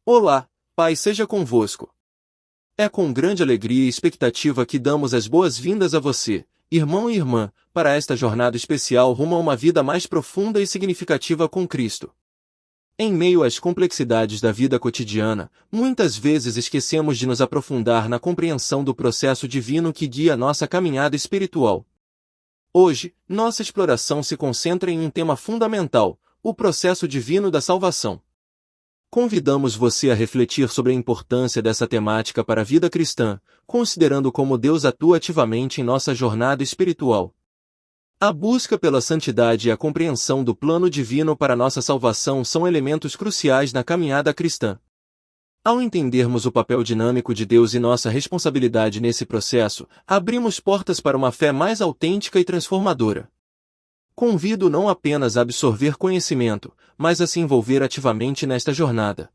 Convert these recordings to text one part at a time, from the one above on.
Olá, Pai seja convosco. É com grande alegria e expectativa que damos as boas-vindas a você, irmão e irmã, para esta jornada especial rumo a uma vida mais profunda e significativa com Cristo. Em meio às complexidades da vida cotidiana, muitas vezes esquecemos de nos aprofundar na compreensão do processo divino que guia nossa caminhada espiritual. Hoje, nossa exploração se concentra em um tema fundamental: o processo divino da salvação. Convidamos você a refletir sobre a importância dessa temática para a vida cristã, considerando como Deus atua ativamente em nossa jornada espiritual. A busca pela santidade e a compreensão do plano divino para nossa salvação são elementos cruciais na caminhada cristã. Ao entendermos o papel dinâmico de Deus e nossa responsabilidade nesse processo, abrimos portas para uma fé mais autêntica e transformadora. Convido não apenas a absorver conhecimento, mas a se envolver ativamente nesta jornada.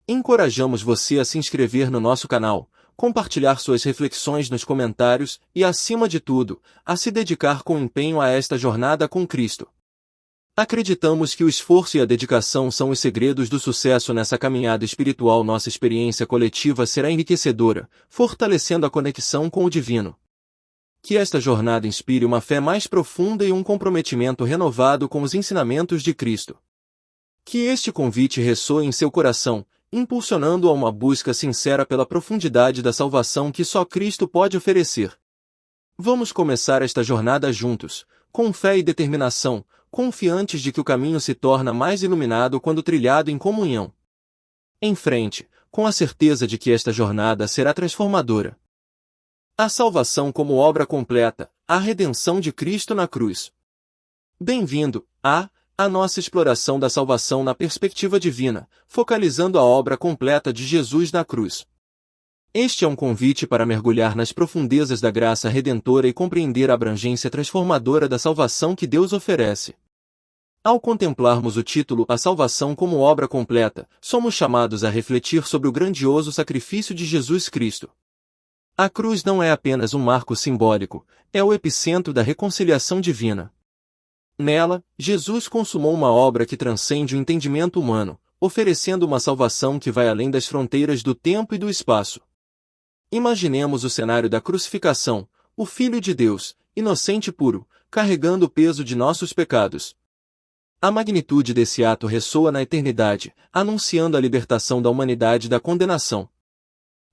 Encorajamos você a se inscrever no nosso canal, compartilhar suas reflexões nos comentários e, acima de tudo, a se dedicar com empenho a esta jornada com Cristo. Acreditamos que o esforço e a dedicação são os segredos do sucesso nessa caminhada espiritual. Nossa experiência coletiva será enriquecedora, fortalecendo a conexão com o divino. Que esta jornada inspire uma fé mais profunda e um comprometimento renovado com os ensinamentos de Cristo. Que este convite ressoe em seu coração, impulsionando a uma busca sincera pela profundidade da salvação que só Cristo pode oferecer. Vamos começar esta jornada juntos, com fé e determinação, confiantes de que o caminho se torna mais iluminado quando trilhado em comunhão. Em frente, com a certeza de que esta jornada será transformadora. A salvação como obra completa, a redenção de Cristo na cruz. Bem-vindo a nossa exploração da salvação na perspectiva divina, focalizando a obra completa de Jesus na cruz. Este é um convite para mergulhar nas profundezas da graça redentora e compreender a abrangência transformadora da salvação que Deus oferece. Ao contemplarmos o título A Salvação como Obra Completa, somos chamados a refletir sobre o grandioso sacrifício de Jesus Cristo. A cruz não é apenas um marco simbólico, é o epicentro da reconciliação divina. Nela, Jesus consumou uma obra que transcende o entendimento humano, oferecendo uma salvação que vai além das fronteiras do tempo e do espaço. Imaginemos o cenário da crucificação, o Filho de Deus, inocente e puro, carregando o peso de nossos pecados. A magnitude desse ato ressoa na eternidade, anunciando a libertação da humanidade da condenação.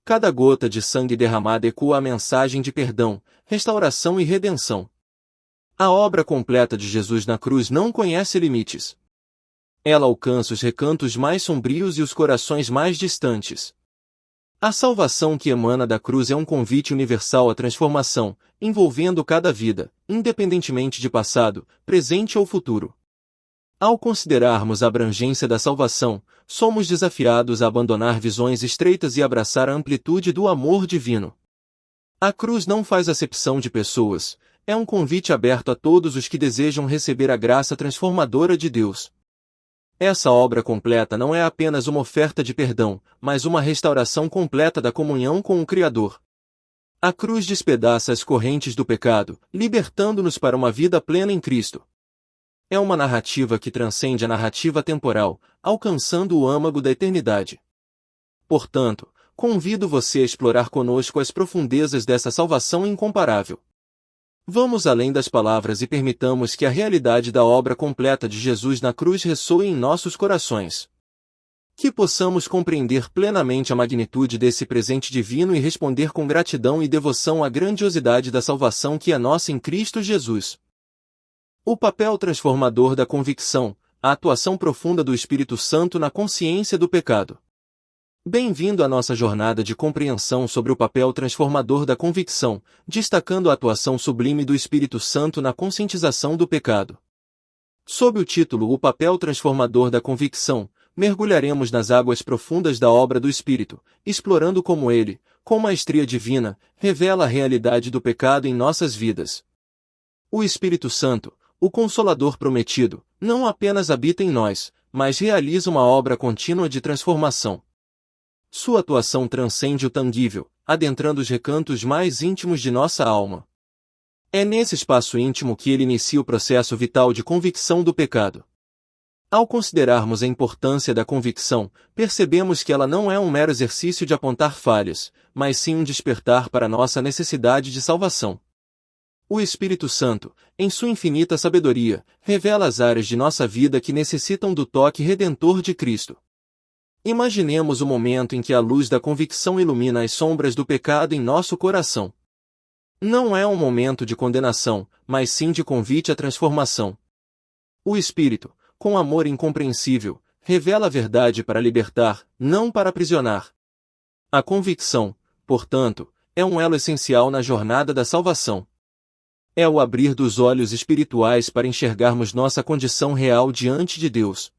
Cada gota de sangue derramada ecoa a mensagem de perdão, restauração e redenção. A obra completa de Jesus na cruz não conhece limites. Ela alcança os recantos mais sombrios e os corações mais distantes. A salvação que emana da cruz é um convite universal à transformação, envolvendo cada vida, independentemente de passado, presente ou futuro. Ao considerarmos a abrangência da salvação, somos desafiados a abandonar visões estreitas e abraçar a amplitude do amor divino. A cruz não faz acepção de pessoas, é um convite aberto a todos os que desejam receber a graça transformadora de Deus. Essa obra completa não é apenas uma oferta de perdão, mas uma restauração completa da comunhão com o Criador. A cruz despedaça as correntes do pecado, libertando-nos para uma vida plena em Cristo. É uma narrativa que transcende a narrativa temporal, alcançando o âmago da eternidade. Portanto, convido você a explorar conosco as profundezas dessa salvação incomparável. Vamos além das palavras e permitamos que a realidade da obra completa de Jesus na cruz ressoe em nossos corações. Que possamos compreender plenamente a magnitude desse presente divino e responder com gratidão e devoção à grandiosidade da salvação que é nossa em Cristo Jesus. O papel transformador da convicção, a atuação profunda do Espírito Santo na consciência do pecado. Bem-vindo à nossa jornada de compreensão sobre o papel transformador da convicção, destacando a atuação sublime do Espírito Santo na conscientização do pecado. Sob o título O papel transformador da convicção, mergulharemos nas águas profundas da obra do Espírito, explorando como ele, com maestria divina, revela a realidade do pecado em nossas vidas. O Espírito Santo, o Consolador prometido, não apenas habita em nós, mas realiza uma obra contínua de transformação. Sua atuação transcende o tangível, adentrando os recantos mais íntimos de nossa alma. É nesse espaço íntimo que ele inicia o processo vital de convicção do pecado. Ao considerarmos a importância da convicção, percebemos que ela não é um mero exercício de apontar falhas, mas sim um despertar para nossa necessidade de salvação. O Espírito Santo, em sua infinita sabedoria, revela as áreas de nossa vida que necessitam do toque redentor de Cristo. Imaginemos o momento em que a luz da convicção ilumina as sombras do pecado em nosso coração. Não é um momento de condenação, mas sim de convite à transformação. O Espírito, com amor incompreensível, revela a verdade para libertar, não para aprisionar. A convicção, portanto, é um elo essencial na jornada da salvação. É o abrir dos olhos espirituais para enxergarmos nossa condição real diante de Deus.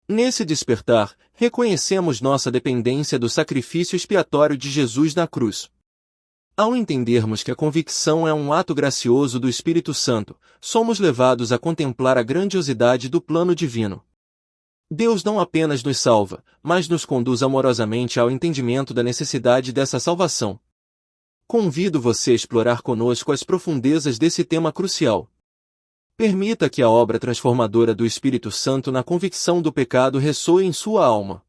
Nesse despertar, reconhecemos nossa dependência do sacrifício expiatório de Jesus na cruz. Ao entendermos que a convicção é um ato gracioso do Espírito Santo, somos levados a contemplar a grandiosidade do plano divino. Deus não apenas nos salva, mas nos conduz amorosamente ao entendimento da necessidade dessa salvação. Convido você a explorar conosco as profundezas desse tema crucial. Permita que a obra transformadora do Espírito Santo na convicção do pecado ressoe em sua alma.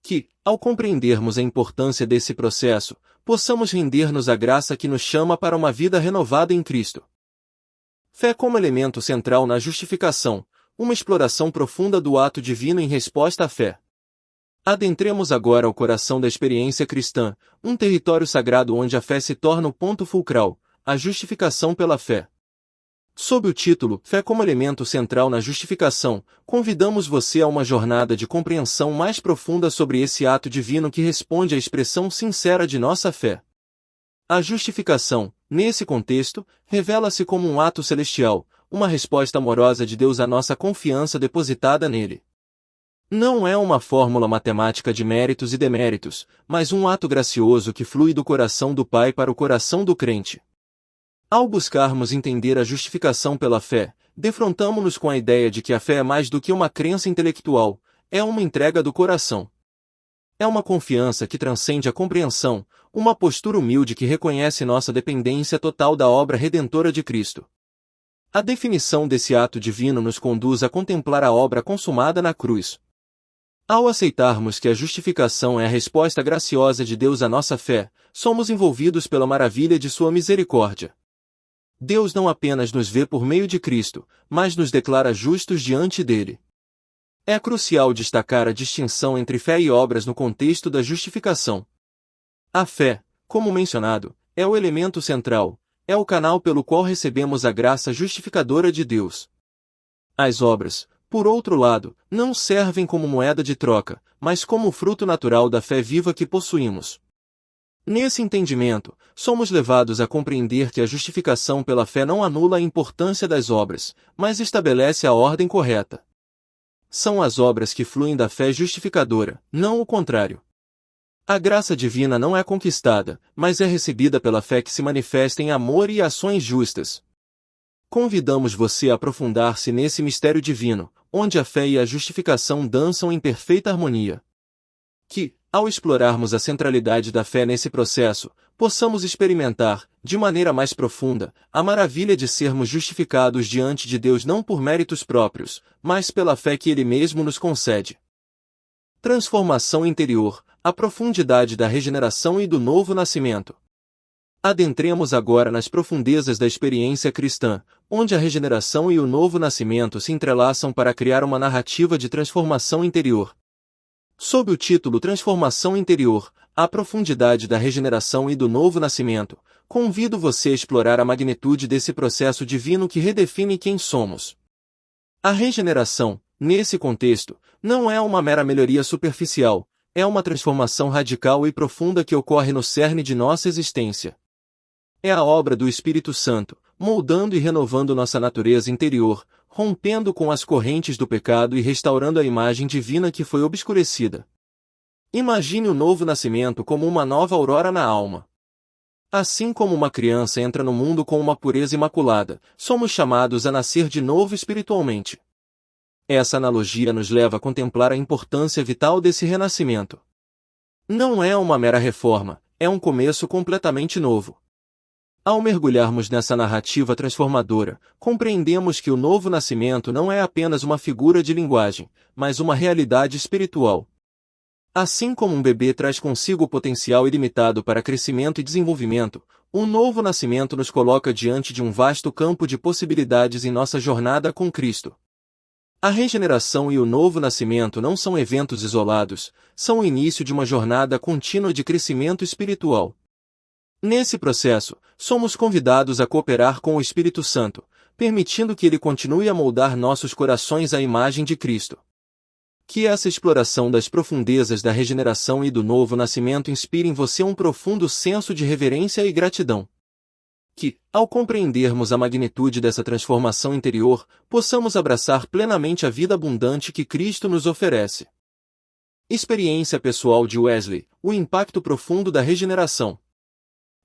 Que, ao compreendermos a importância desse processo, possamos render-nos à graça que nos chama para uma vida renovada em Cristo. Fé como elemento central na justificação, uma exploração profunda do ato divino em resposta à fé. Adentremos agora ao coração da experiência cristã, um território sagrado onde a fé se torna o ponto fulcral, a justificação pela fé. Sob o título Fé como elemento central na justificação, convidamos você a uma jornada de compreensão mais profunda sobre esse ato divino que responde à expressão sincera de nossa fé. A justificação, nesse contexto, revela-se como um ato celestial, uma resposta amorosa de Deus à nossa confiança depositada nele. Não é uma fórmula matemática de méritos e deméritos, mas um ato gracioso que flui do coração do Pai para o coração do crente. Ao buscarmos entender a justificação pela fé, defrontamo-nos com a ideia de que a fé é mais do que uma crença intelectual, é uma entrega do coração. É uma confiança que transcende a compreensão, uma postura humilde que reconhece nossa dependência total da obra redentora de Cristo. A definição desse ato divino nos conduz a contemplar a obra consumada na cruz. Ao aceitarmos que a justificação é a resposta graciosa de Deus à nossa fé, somos envolvidos pela maravilha de sua misericórdia. Deus não apenas nos vê por meio de Cristo, mas nos declara justos diante dele. É crucial destacar a distinção entre fé e obras no contexto da justificação. A fé, como mencionado, é o elemento central, é o canal pelo qual recebemos a graça justificadora de Deus. As obras, por outro lado, não servem como moeda de troca, mas como fruto natural da fé viva que possuímos. Nesse entendimento, somos levados a compreender que a justificação pela fé não anula a importância das obras, mas estabelece a ordem correta. São as obras que fluem da fé justificadora, não o contrário. A graça divina não é conquistada, mas é recebida pela fé que se manifesta em amor e ações justas. Convidamos você a aprofundar-se nesse mistério divino, onde a fé e a justificação dançam em perfeita harmonia. Que, ao explorarmos a centralidade da fé nesse processo, possamos experimentar, de maneira mais profunda, a maravilha de sermos justificados diante de Deus não por méritos próprios, mas pela fé que Ele mesmo nos concede. Transformação interior, a profundidade da regeneração e do novo nascimento. Adentremos agora nas profundezas da experiência cristã, onde a regeneração e o novo nascimento se entrelaçam para criar uma narrativa de transformação interior. Sob o título Transformação Interior, a profundidade da regeneração e do novo nascimento, convido você a explorar a magnitude desse processo divino que redefine quem somos. A regeneração, nesse contexto, não é uma mera melhoria superficial, é uma transformação radical e profunda que ocorre no cerne de nossa existência. É a obra do Espírito Santo, moldando e renovando nossa natureza interior, rompendo com as correntes do pecado e restaurando a imagem divina que foi obscurecida. Imagine o novo nascimento como uma nova aurora na alma. Assim como uma criança entra no mundo com uma pureza imaculada, somos chamados a nascer de novo espiritualmente. Essa analogia nos leva a contemplar a importância vital desse renascimento. Não é uma mera reforma, é um começo completamente novo. Ao mergulharmos nessa narrativa transformadora, compreendemos que o novo nascimento não é apenas uma figura de linguagem, mas uma realidade espiritual. Assim como um bebê traz consigo potencial ilimitado para crescimento e desenvolvimento, o novo nascimento nos coloca diante de um vasto campo de possibilidades em nossa jornada com Cristo. A regeneração e o novo nascimento não são eventos isolados, são o início de uma jornada contínua de crescimento espiritual. Nesse processo, somos convidados a cooperar com o Espírito Santo, permitindo que ele continue a moldar nossos corações à imagem de Cristo. Que essa exploração das profundezas da regeneração e do novo nascimento inspire em você um profundo senso de reverência e gratidão. Que, ao compreendermos a magnitude dessa transformação interior, possamos abraçar plenamente a vida abundante que Cristo nos oferece. Experiência pessoal de Wesley, o impacto profundo da regeneração.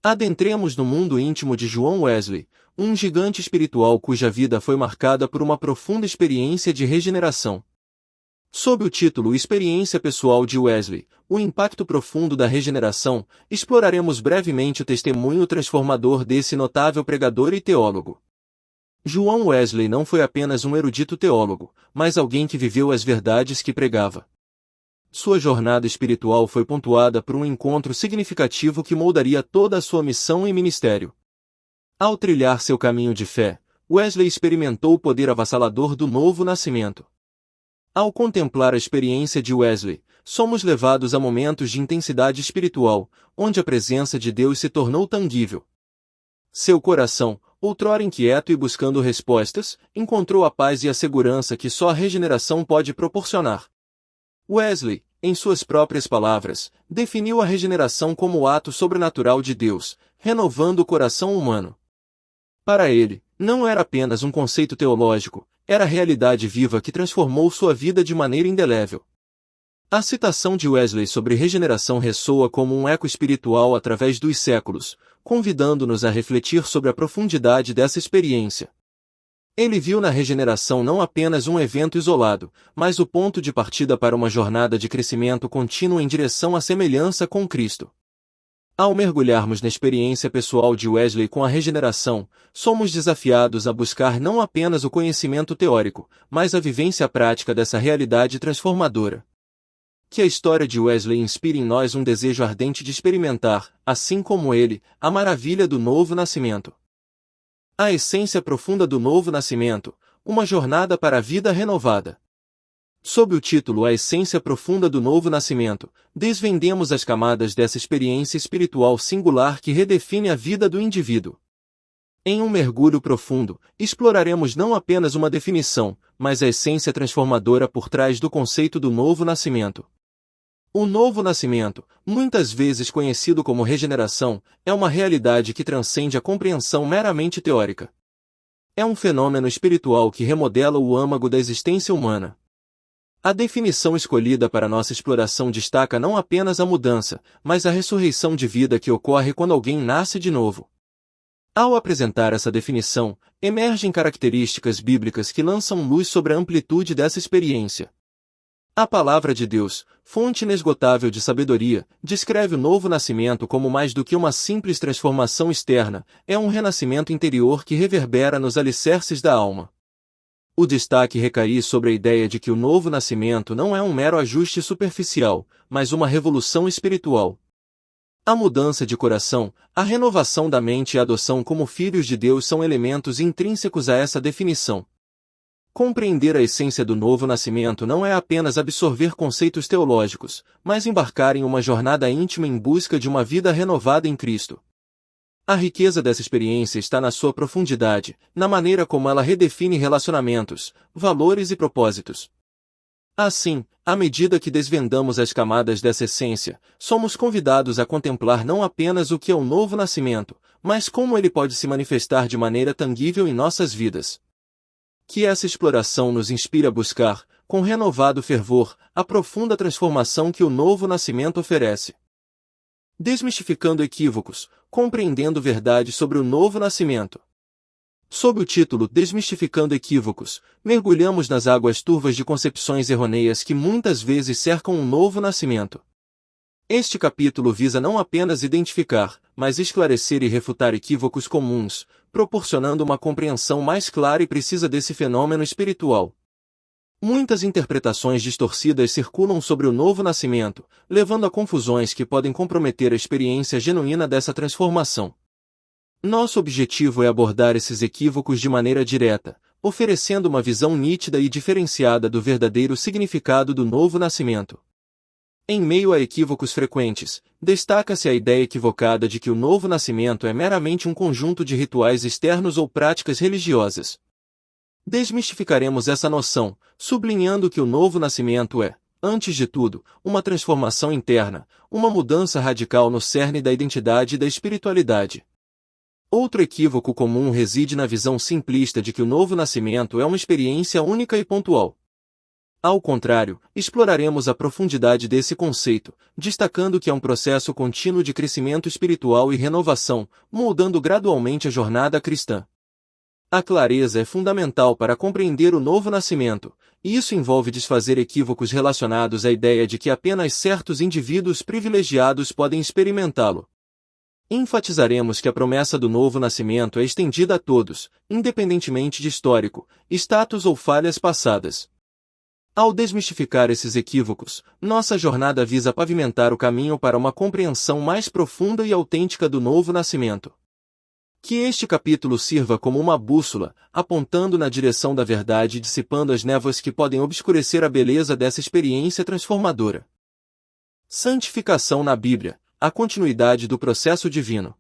Adentremos no mundo íntimo de John Wesley, um gigante espiritual cuja vida foi marcada por uma profunda experiência de regeneração. Sob o título Experiência Pessoal de Wesley, o impacto profundo da regeneração, exploraremos brevemente o testemunho transformador desse notável pregador e teólogo. John Wesley não foi apenas um erudito teólogo, mas alguém que viveu as verdades que pregava. Sua jornada espiritual foi pontuada por um encontro significativo que moldaria toda a sua missão e ministério. Ao trilhar seu caminho de fé, Wesley experimentou o poder avassalador do novo nascimento. Ao contemplar a experiência de Wesley, somos levados a momentos de intensidade espiritual, onde a presença de Deus se tornou tangível. Seu coração, outrora inquieto e buscando respostas, encontrou a paz e a segurança que só a regeneração pode proporcionar. Wesley, em suas próprias palavras, definiu a regeneração como o ato sobrenatural de Deus, renovando o coração humano. Para ele, não era apenas um conceito teológico, era a realidade viva que transformou sua vida de maneira indelével. A citação de Wesley sobre regeneração ressoa como um eco espiritual através dos séculos, convidando-nos a refletir sobre a profundidade dessa experiência. Ele viu na regeneração não apenas um evento isolado, mas o ponto de partida para uma jornada de crescimento contínuo em direção à semelhança com Cristo. Ao mergulharmos na experiência pessoal de Wesley com a regeneração, somos desafiados a buscar não apenas o conhecimento teórico, mas a vivência prática dessa realidade transformadora. Que a história de Wesley inspire em nós um desejo ardente de experimentar, assim como ele, a maravilha do novo nascimento. A essência profunda do novo nascimento, uma jornada para a vida renovada. Sob o título A Essência Profunda do Novo Nascimento, desvendemos as camadas dessa experiência espiritual singular que redefine a vida do indivíduo. Em um mergulho profundo, exploraremos não apenas uma definição, mas a essência transformadora por trás do conceito do novo nascimento. O novo nascimento, muitas vezes conhecido como regeneração, é uma realidade que transcende a compreensão meramente teórica. É um fenômeno espiritual que remodela o âmago da existência humana. A definição escolhida para nossa exploração destaca não apenas a mudança, mas a ressurreição de vida que ocorre quando alguém nasce de novo. Ao apresentar essa definição, emergem características bíblicas que lançam luz sobre a amplitude dessa experiência. A palavra de Deus, fonte inesgotável de sabedoria, descreve o novo nascimento como mais do que uma simples transformação externa, é um renascimento interior que reverbera nos alicerces da alma. O destaque recai sobre a ideia de que o novo nascimento não é um mero ajuste superficial, mas uma revolução espiritual. A mudança de coração, a renovação da mente e a adoção como filhos de Deus são elementos intrínsecos a essa definição. Compreender a essência do novo nascimento não é apenas absorver conceitos teológicos, mas embarcar em uma jornada íntima em busca de uma vida renovada em Cristo. A riqueza dessa experiência está na sua profundidade, na maneira como ela redefine relacionamentos, valores e propósitos. Assim, à medida que desvendamos as camadas dessa essência, somos convidados a contemplar não apenas o que é o novo nascimento, mas como ele pode se manifestar de maneira tangível em nossas vidas. Que essa exploração nos inspire a buscar, com renovado fervor, a profunda transformação que o novo nascimento oferece. Desmistificando equívocos, compreendendo verdades sobre o novo nascimento. Sob o título Desmistificando Equívocos, mergulhamos nas águas turvas de concepções errôneas que muitas vezes cercam um novo nascimento. Este capítulo visa não apenas identificar, mas esclarecer e refutar equívocos comuns, proporcionando uma compreensão mais clara e precisa desse fenômeno espiritual. Muitas interpretações distorcidas circulam sobre o novo nascimento, levando a confusões que podem comprometer a experiência genuína dessa transformação. Nosso objetivo é abordar esses equívocos de maneira direta, oferecendo uma visão nítida e diferenciada do verdadeiro significado do novo nascimento. Em meio a equívocos frequentes, destaca-se a ideia equivocada de que o novo nascimento é meramente um conjunto de rituais externos ou práticas religiosas. Desmistificaremos essa noção, sublinhando que o novo nascimento é, antes de tudo, uma transformação interna, uma mudança radical no cerne da identidade e da espiritualidade. Outro equívoco comum reside na visão simplista de que o novo nascimento é uma experiência única e pontual. Ao contrário, exploraremos a profundidade desse conceito, destacando que é um processo contínuo de crescimento espiritual e renovação, moldando gradualmente a jornada cristã. A clareza é fundamental para compreender o novo nascimento, e isso envolve desfazer equívocos relacionados à ideia de que apenas certos indivíduos privilegiados podem experimentá-lo. Enfatizaremos que a promessa do novo nascimento é estendida a todos, independentemente de histórico, status ou falhas passadas. Ao desmistificar esses equívocos, nossa jornada visa pavimentar o caminho para uma compreensão mais profunda e autêntica do novo nascimento. Que este capítulo sirva como uma bússola, apontando na direção da verdade e dissipando as névoas que podem obscurecer a beleza dessa experiência transformadora. Santificação na Bíblia, a continuidade do processo divino.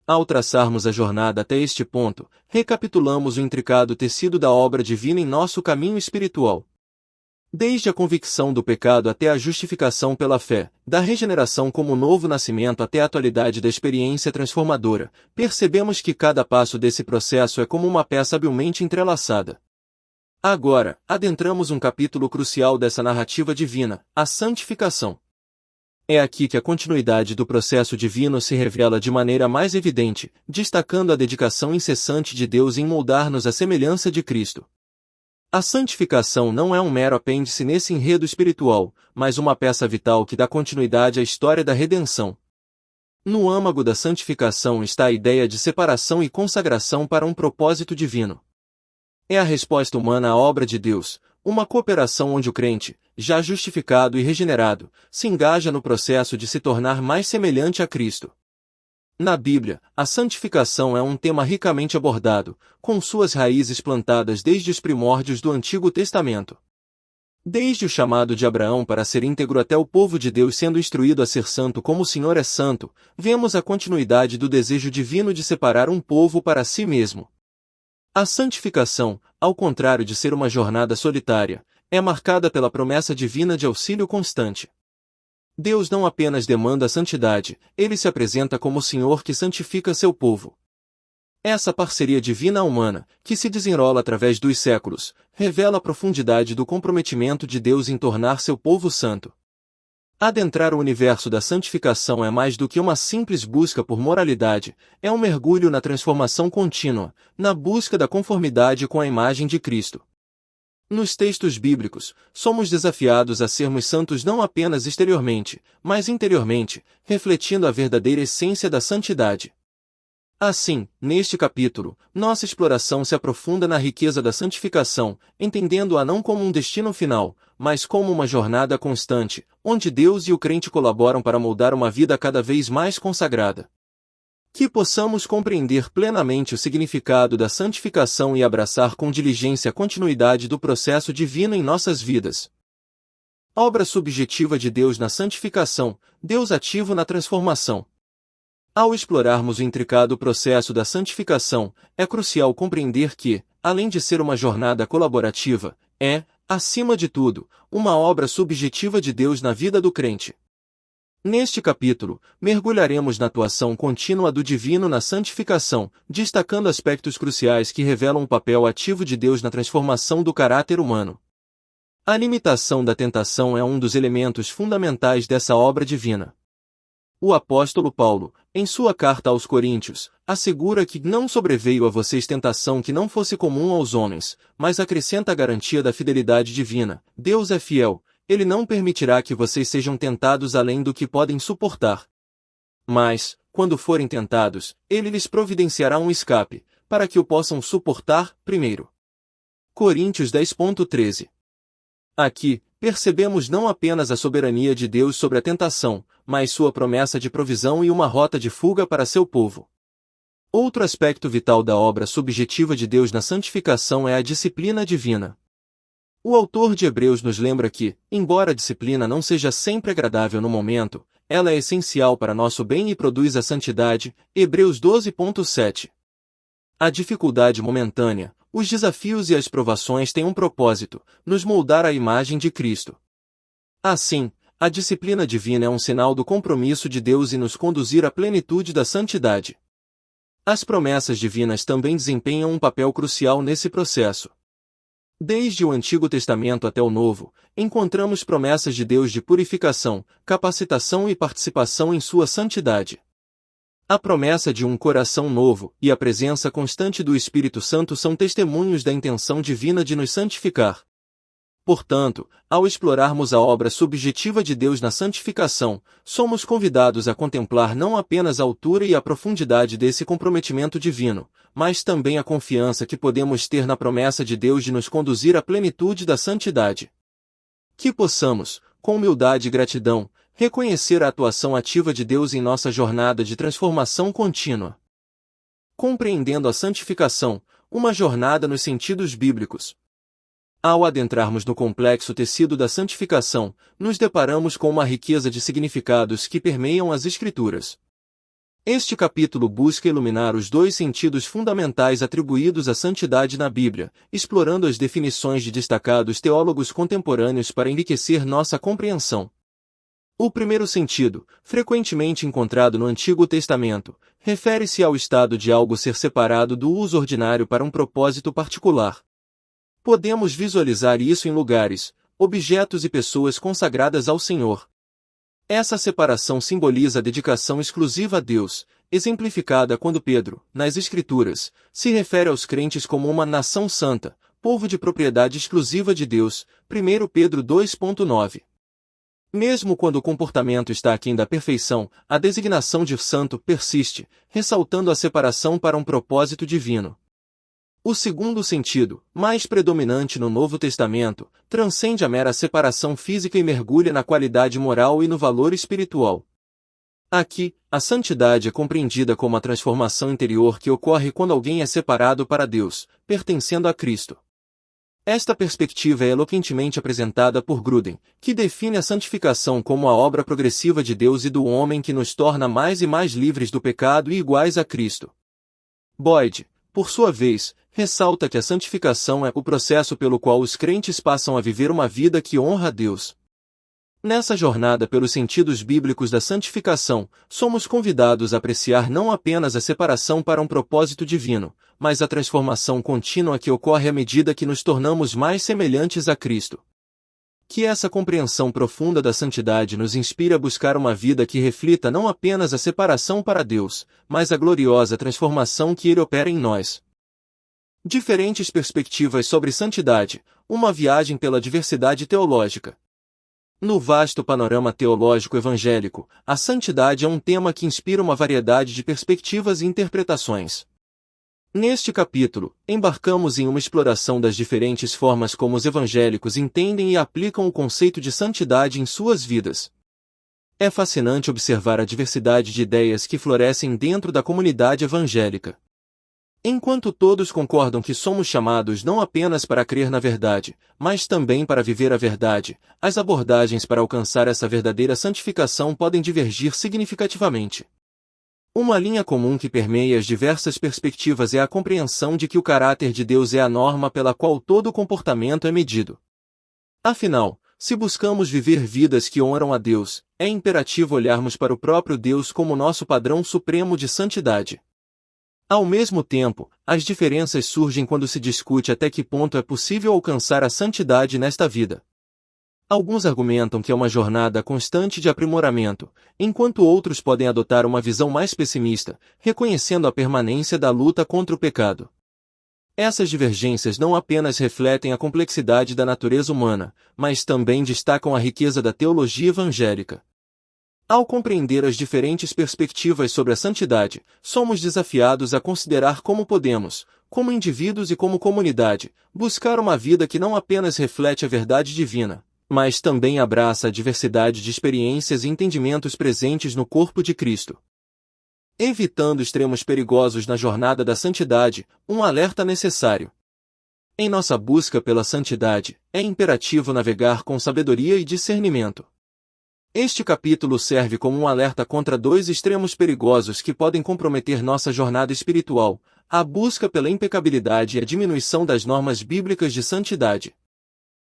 Ao traçarmos a jornada até este ponto, recapitulamos o intricado tecido da obra divina em nosso caminho espiritual. Desde a convicção do pecado até a justificação pela fé, da regeneração como novo nascimento até a atualidade da experiência transformadora, percebemos que cada passo desse processo é como uma peça habilmente entrelaçada. Agora, adentramos um capítulo crucial dessa narrativa divina, a santificação. É aqui que a continuidade do processo divino se revela de maneira mais evidente, destacando a dedicação incessante de Deus em moldar-nos à semelhança de Cristo. A santificação não é um mero apêndice nesse enredo espiritual, mas uma peça vital que dá continuidade à história da redenção. No âmago da santificação está a ideia de separação e consagração para um propósito divino. É a resposta humana à obra de Deus, uma cooperação onde o crente, já justificado e regenerado, se engaja no processo de se tornar mais semelhante a Cristo. Na Bíblia, a santificação é um tema ricamente abordado, com suas raízes plantadas desde os primórdios do Antigo Testamento. Desde o chamado de Abraão para ser íntegro até o povo de Deus sendo instruído a ser santo como o Senhor é santo, vemos a continuidade do desejo divino de separar um povo para si mesmo. A santificação, ao contrário de ser uma jornada solitária, é marcada pela promessa divina de auxílio constante. Deus não apenas demanda a santidade, ele se apresenta como o Senhor que santifica seu povo. Essa parceria divina humana, que se desenrola através dos séculos, revela a profundidade do comprometimento de Deus em tornar seu povo santo. Adentrar o universo da santificação é mais do que uma simples busca por moralidade, é um mergulho na transformação contínua, na busca da conformidade com a imagem de Cristo. Nos textos bíblicos, somos desafiados a sermos santos não apenas exteriormente, mas interiormente, refletindo a verdadeira essência da santidade. Assim, neste capítulo, nossa exploração se aprofunda na riqueza da santificação, entendendo-a não como um destino final, mas como uma jornada constante, onde Deus e o crente colaboram para moldar uma vida cada vez mais consagrada. Que possamos compreender plenamente o significado da santificação e abraçar com diligência a continuidade do processo divino em nossas vidas. Obra subjetiva de Deus na santificação, Deus ativo na transformação. Ao explorarmos o intricado processo da santificação, é crucial compreender que, além de ser uma jornada colaborativa, é, acima de tudo, uma obra subjetiva de Deus na vida do crente. Neste capítulo, mergulharemos na atuação contínua do divino na santificação, destacando aspectos cruciais que revelam o papel ativo de Deus na transformação do caráter humano. A limitação da tentação é um dos elementos fundamentais dessa obra divina. O apóstolo Paulo, em sua carta aos Coríntios, assegura que não sobreveio a vocês tentação que não fosse comum aos homens, mas acrescenta a garantia da fidelidade divina. Deus é fiel, Ele não permitirá que vocês sejam tentados além do que podem suportar. Mas, quando forem tentados, Ele lhes providenciará um escape, para que o possam suportar. 1 Coríntios 10:13. Aqui, percebemos não apenas a soberania de Deus sobre a tentação, mas sua promessa de provisão e uma rota de fuga para seu povo. Outro aspecto vital da obra subjetiva de Deus na santificação é a disciplina divina. O autor de Hebreus nos lembra que, embora a disciplina não seja sempre agradável no momento, ela é essencial para nosso bem e produz a santidade. Hebreus 12:7. A dificuldade momentânea, os desafios e as provações têm um propósito: nos moldar à imagem de Cristo. Assim, a disciplina divina é um sinal do compromisso de Deus em nos conduzir à plenitude da santidade. As promessas divinas também desempenham um papel crucial nesse processo. Desde o Antigo Testamento até o Novo, encontramos promessas de Deus de purificação, capacitação e participação em sua santidade. A promessa de um coração novo e a presença constante do Espírito Santo são testemunhos da intenção divina de nos santificar. Portanto, ao explorarmos a obra subjetiva de Deus na santificação, somos convidados a contemplar não apenas a altura e a profundidade desse comprometimento divino, mas também a confiança que podemos ter na promessa de Deus de nos conduzir à plenitude da santidade. Que possamos, com humildade e gratidão, reconhecer a atuação ativa de Deus em nossa jornada de transformação contínua. Compreendendo a santificação, uma jornada nos sentidos bíblicos. Ao adentrarmos no complexo tecido da santificação, nos deparamos com uma riqueza de significados que permeiam as Escrituras. Este capítulo busca iluminar os dois sentidos fundamentais atribuídos à santidade na Bíblia, explorando as definições de destacados teólogos contemporâneos para enriquecer nossa compreensão. O primeiro sentido, frequentemente encontrado no Antigo Testamento, refere-se ao estado de algo ser separado do uso ordinário para um propósito particular. Podemos visualizar isso em lugares, objetos e pessoas consagradas ao Senhor. Essa separação simboliza a dedicação exclusiva a Deus, exemplificada quando Pedro, nas Escrituras, se refere aos crentes como uma nação santa, povo de propriedade exclusiva de Deus. 1 Pedro 2:9. Mesmo quando o comportamento está aquém da perfeição, a designação de santo persiste, ressaltando a separação para um propósito divino. O segundo sentido, mais predominante no Novo Testamento, transcende a mera separação física e mergulha na qualidade moral e no valor espiritual. Aqui, a santidade é compreendida como a transformação interior que ocorre quando alguém é separado para Deus, pertencendo a Cristo. Esta perspectiva é eloquentemente apresentada por Grudem, que define a santificação como a obra progressiva de Deus e do homem que nos torna mais e mais livres do pecado e iguais a Cristo. Boyd, por sua vez, ressalta que a santificação é o processo pelo qual os crentes passam a viver uma vida que honra a Deus. Nessa jornada pelos sentidos bíblicos da santificação, somos convidados a apreciar não apenas a separação para um propósito divino, mas a transformação contínua que ocorre à medida que nos tornamos mais semelhantes a Cristo. Que essa compreensão profunda da santidade nos inspire a buscar uma vida que reflita não apenas a separação para Deus, mas a gloriosa transformação que Ele opera em nós. Diferentes perspectivas sobre santidade, uma viagem pela diversidade teológica. No vasto panorama teológico evangélico, a santidade é um tema que inspira uma variedade de perspectivas e interpretações. Neste capítulo, embarcamos em uma exploração das diferentes formas como os evangélicos entendem e aplicam o conceito de santidade em suas vidas. É fascinante observar a diversidade de ideias que florescem dentro da comunidade evangélica. Enquanto todos concordam que somos chamados não apenas para crer na verdade, mas também para viver a verdade, as abordagens para alcançar essa verdadeira santificação podem divergir significativamente. Uma linha comum que permeia as diversas perspectivas é a compreensão de que o caráter de Deus é a norma pela qual todo comportamento é medido. Afinal, se buscamos viver vidas que honram a Deus, é imperativo olharmos para o próprio Deus como nosso padrão supremo de santidade. Ao mesmo tempo, as diferenças surgem quando se discute até que ponto é possível alcançar a santidade nesta vida. Alguns argumentam que é uma jornada constante de aprimoramento, enquanto outros podem adotar uma visão mais pessimista, reconhecendo a permanência da luta contra o pecado. Essas divergências não apenas refletem a complexidade da natureza humana, mas também destacam a riqueza da teologia evangélica. Ao compreender as diferentes perspectivas sobre a santidade, somos desafiados a considerar como podemos, como indivíduos e como comunidade, buscar uma vida que não apenas reflete a verdade divina, mas também abraça a diversidade de experiências e entendimentos presentes no corpo de Cristo. Evitando extremos perigosos na jornada da santidade, um alerta necessário. Em nossa busca pela santidade, é imperativo navegar com sabedoria e discernimento. Este capítulo serve como um alerta contra dois extremos perigosos que podem comprometer nossa jornada espiritual: a busca pela impecabilidade e a diminuição das normas bíblicas de santidade.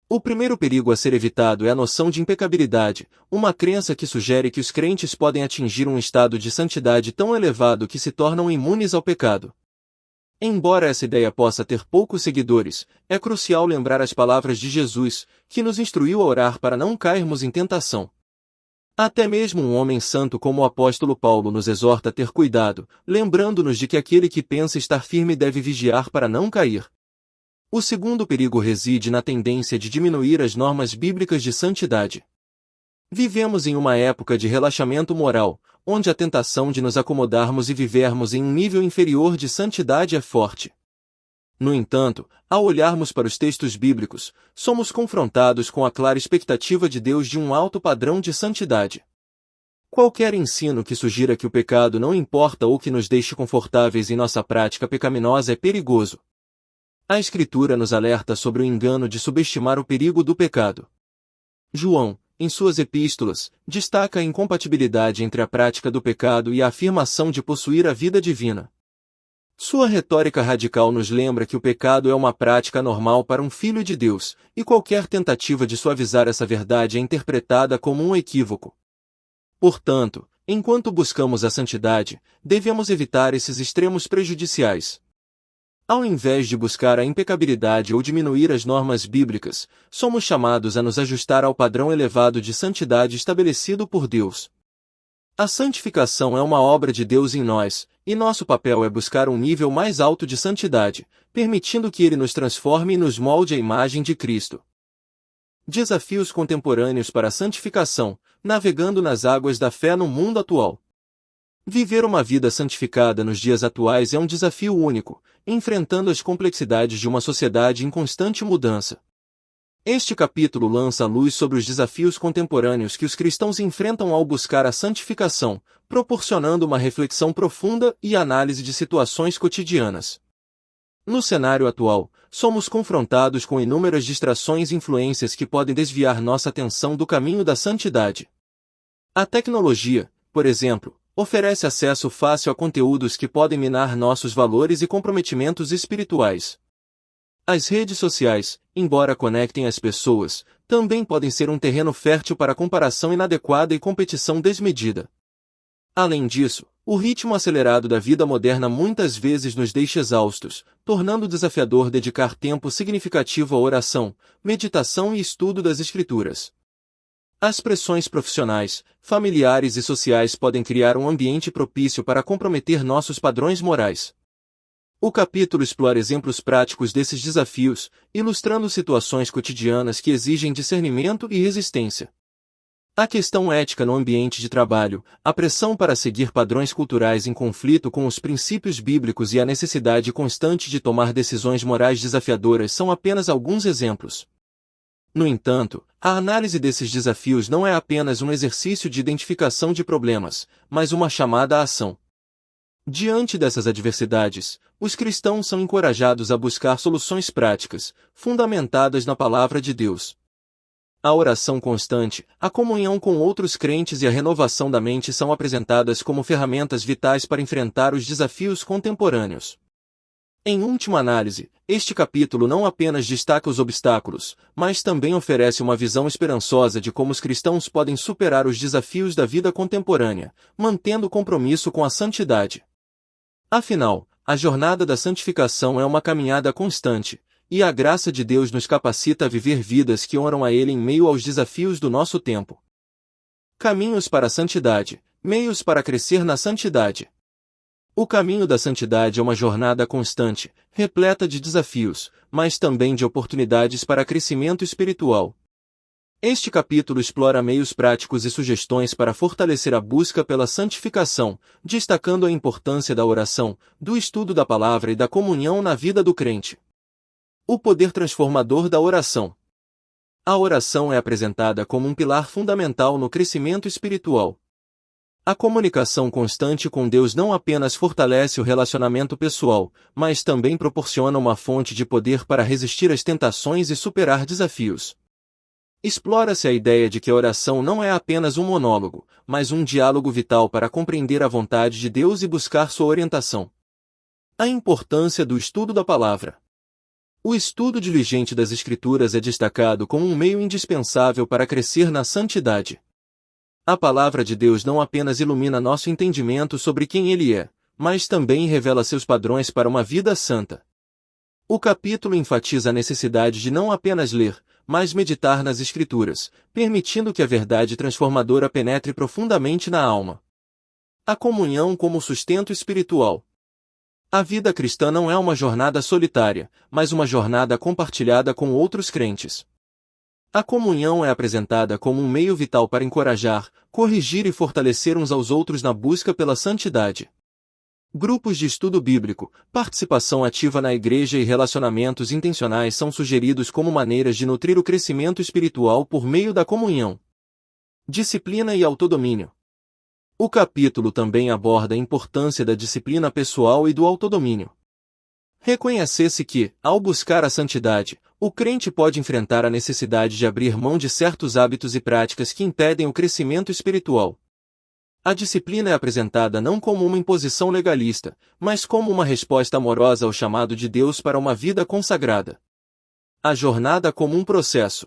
O primeiro perigo a ser evitado é a noção de impecabilidade, uma crença que sugere que os crentes podem atingir um estado de santidade tão elevado que se tornam imunes ao pecado. Embora essa ideia possa ter poucos seguidores, é crucial lembrar as palavras de Jesus, que nos instruiu a orar para não cairmos em tentação. Até mesmo um homem santo como o apóstolo Paulo nos exorta a ter cuidado, lembrando-nos de que aquele que pensa estar firme deve vigiar para não cair. O segundo perigo reside na tendência de diminuir as normas bíblicas de santidade. Vivemos em uma época de relaxamento moral, onde a tentação de nos acomodarmos e vivermos em um nível inferior de santidade é forte. No entanto, ao olharmos para os textos bíblicos, somos confrontados com a clara expectativa de Deus de um alto padrão de santidade. Qualquer ensino que sugira que o pecado não importa ou que nos deixe confortáveis em nossa prática pecaminosa é perigoso. A Escritura nos alerta sobre o engano de subestimar o perigo do pecado. João, em suas epístolas, destaca a incompatibilidade entre a prática do pecado e a afirmação de possuir a vida divina. Sua retórica radical nos lembra que o pecado é uma prática normal para um filho de Deus, e qualquer tentativa de suavizar essa verdade é interpretada como um equívoco. Portanto, enquanto buscamos a santidade, devemos evitar esses extremos prejudiciais. Ao invés de buscar a impecabilidade ou diminuir as normas bíblicas, somos chamados a nos ajustar ao padrão elevado de santidade estabelecido por Deus. A santificação é uma obra de Deus em nós, e nosso papel é buscar um nível mais alto de santidade, permitindo que Ele nos transforme e nos molde à imagem de Cristo. Desafios contemporâneos para a santificação, navegando nas águas da fé no mundo atual. Viver uma vida santificada nos dias atuais é um desafio único, enfrentando as complexidades de uma sociedade em constante mudança. Este capítulo lança luz sobre os desafios contemporâneos que os cristãos enfrentam ao buscar a santificação, proporcionando uma reflexão profunda e análise de situações cotidianas. No cenário atual, somos confrontados com inúmeras distrações e influências que podem desviar nossa atenção do caminho da santidade. A tecnologia, por exemplo, oferece acesso fácil a conteúdos que podem minar nossos valores e comprometimentos espirituais. As redes sociais, embora conectem as pessoas, também podem ser um terreno fértil para comparação inadequada e competição desmedida. Além disso, o ritmo acelerado da vida moderna muitas vezes nos deixa exaustos, tornando desafiador dedicar tempo significativo à oração, meditação e estudo das Escrituras. As pressões profissionais, familiares e sociais podem criar um ambiente propício para comprometer nossos padrões morais. O capítulo explora exemplos práticos desses desafios, ilustrando situações cotidianas que exigem discernimento e resistência. A questão ética no ambiente de trabalho, a pressão para seguir padrões culturais em conflito com os princípios bíblicos e a necessidade constante de tomar decisões morais desafiadoras são apenas alguns exemplos. No entanto, a análise desses desafios não é apenas um exercício de identificação de problemas, mas uma chamada à ação. Diante dessas adversidades, os cristãos são encorajados a buscar soluções práticas, fundamentadas na palavra de Deus. A oração constante, a comunhão com outros crentes e a renovação da mente são apresentadas como ferramentas vitais para enfrentar os desafios contemporâneos. Em última análise, este capítulo não apenas destaca os obstáculos, mas também oferece uma visão esperançosa de como os cristãos podem superar os desafios da vida contemporânea, mantendo o compromisso com a santidade. Afinal, a jornada da santificação é uma caminhada constante, e a graça de Deus nos capacita a viver vidas que honram a Ele em meio aos desafios do nosso tempo. Caminhos para a santidade, meios para crescer na santidade. O caminho da santidade é uma jornada constante, repleta de desafios, mas também de oportunidades para crescimento espiritual. Este capítulo explora meios práticos e sugestões para fortalecer a busca pela santificação, destacando a importância da oração, do estudo da palavra e da comunhão na vida do crente. O poder transformador da oração. A oração é apresentada como um pilar fundamental no crescimento espiritual. A comunicação constante com Deus não apenas fortalece o relacionamento pessoal, mas também proporciona uma fonte de poder para resistir às tentações e superar desafios. Explora-se a ideia de que a oração não é apenas um monólogo, mas um diálogo vital para compreender a vontade de Deus e buscar sua orientação. A importância do estudo da palavra. O estudo diligente das Escrituras é destacado como um meio indispensável para crescer na santidade. A palavra de Deus não apenas ilumina nosso entendimento sobre quem Ele é, mas também revela seus padrões para uma vida santa. O capítulo enfatiza a necessidade de não apenas ler, mas meditar nas Escrituras, permitindo que a verdade transformadora penetre profundamente na alma. A comunhão como sustento espiritual. A vida cristã não é uma jornada solitária, mas uma jornada compartilhada com outros crentes. A comunhão é apresentada como um meio vital para encorajar, corrigir e fortalecer uns aos outros na busca pela santidade. Grupos de estudo bíblico, participação ativa na igreja e relacionamentos intencionais são sugeridos como maneiras de nutrir o crescimento espiritual por meio da comunhão. Disciplina e autodomínio. O capítulo também aborda a importância da disciplina pessoal e do autodomínio. Reconhecer-se que, ao buscar a santidade, o crente pode enfrentar a necessidade de abrir mão de certos hábitos e práticas que impedem o crescimento espiritual. A disciplina é apresentada não como uma imposição legalista, mas como uma resposta amorosa ao chamado de Deus para uma vida consagrada. A jornada como um processo.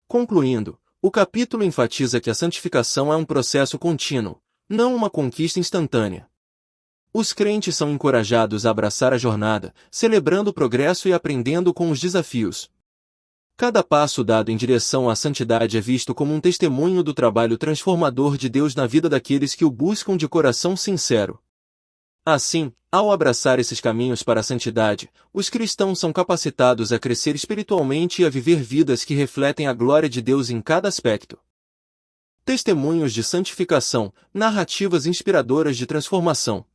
Concluindo, o capítulo enfatiza que a santificação é um processo contínuo, não uma conquista instantânea. Os crentes são encorajados a abraçar a jornada, celebrando o progresso e aprendendo com os desafios. Cada passo dado em direção à santidade é visto como um testemunho do trabalho transformador de Deus na vida daqueles que o buscam de coração sincero. Assim, ao abraçar esses caminhos para a santidade, os cristãos são capacitados a crescer espiritualmente e a viver vidas que refletem a glória de Deus em cada aspecto. Testemunhos de santificação, narrativas inspiradoras de transformação.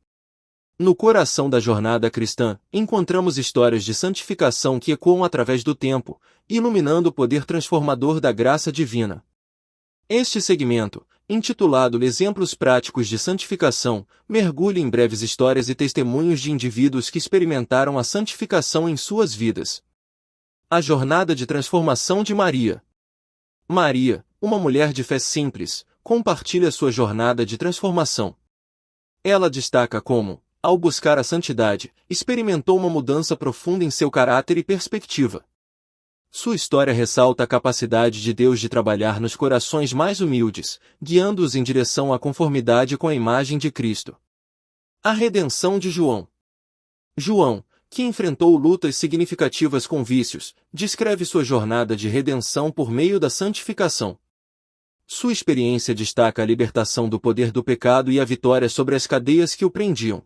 No coração da jornada cristã, encontramos histórias de santificação que ecoam através do tempo, iluminando o poder transformador da graça divina. Este segmento, intitulado Exemplos Práticos de Santificação, mergulha em breves histórias e testemunhos de indivíduos que experimentaram a santificação em suas vidas. A jornada de transformação de Maria. Maria, uma mulher de fé simples, compartilha sua jornada de transformação. Ela destaca como, ao buscar a santidade, experimentou uma mudança profunda em seu caráter e perspectiva. Sua história ressalta a capacidade de Deus de trabalhar nos corações mais humildes, guiando-os em direção à conformidade com a imagem de Cristo. A redenção de João. João, que enfrentou lutas significativas com vícios, descreve sua jornada de redenção por meio da santificação. Sua experiência destaca a libertação do poder do pecado e a vitória sobre as cadeias que o prendiam.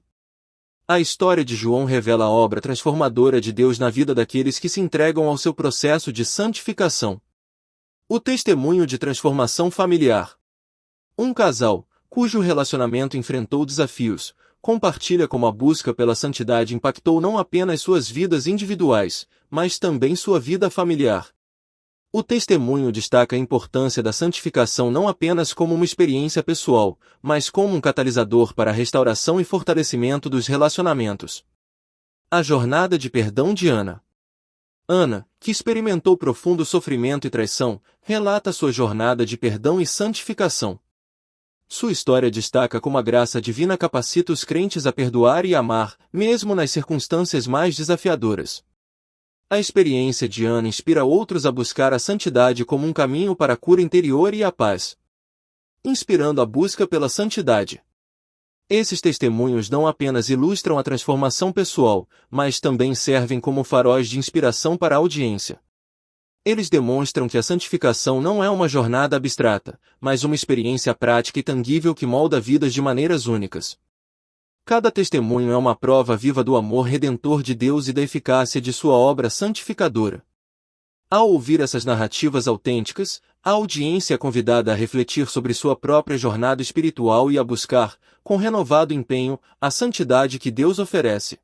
A história de João revela a obra transformadora de Deus na vida daqueles que se entregam ao seu processo de santificação. O testemunho de transformação familiar. Um casal, cujo relacionamento enfrentou desafios, compartilha como a busca pela santidade impactou não apenas suas vidas individuais, mas também sua vida familiar. O testemunho destaca a importância da santificação não apenas como uma experiência pessoal, mas como um catalisador para a restauração e fortalecimento dos relacionamentos. A jornada de perdão de Ana. Ana, que experimentou profundo sofrimento e traição, relata sua jornada de perdão e santificação. Sua história destaca como a graça divina capacita os crentes a perdoar e amar, mesmo nas circunstâncias mais desafiadoras. A experiência de Ana inspira outros a buscar a santidade como um caminho para a cura interior e a paz. Inspirando a busca pela santidade. Esses testemunhos não apenas ilustram a transformação pessoal, mas também servem como faróis de inspiração para a audiência. Eles demonstram que a santificação não é uma jornada abstrata, mas uma experiência prática e tangível que molda vidas de maneiras únicas. Cada testemunho é uma prova viva do amor redentor de Deus e da eficácia de sua obra santificadora. Ao ouvir essas narrativas autênticas, a audiência é convidada a refletir sobre sua própria jornada espiritual e a buscar, com renovado empenho, a santidade que Deus oferece.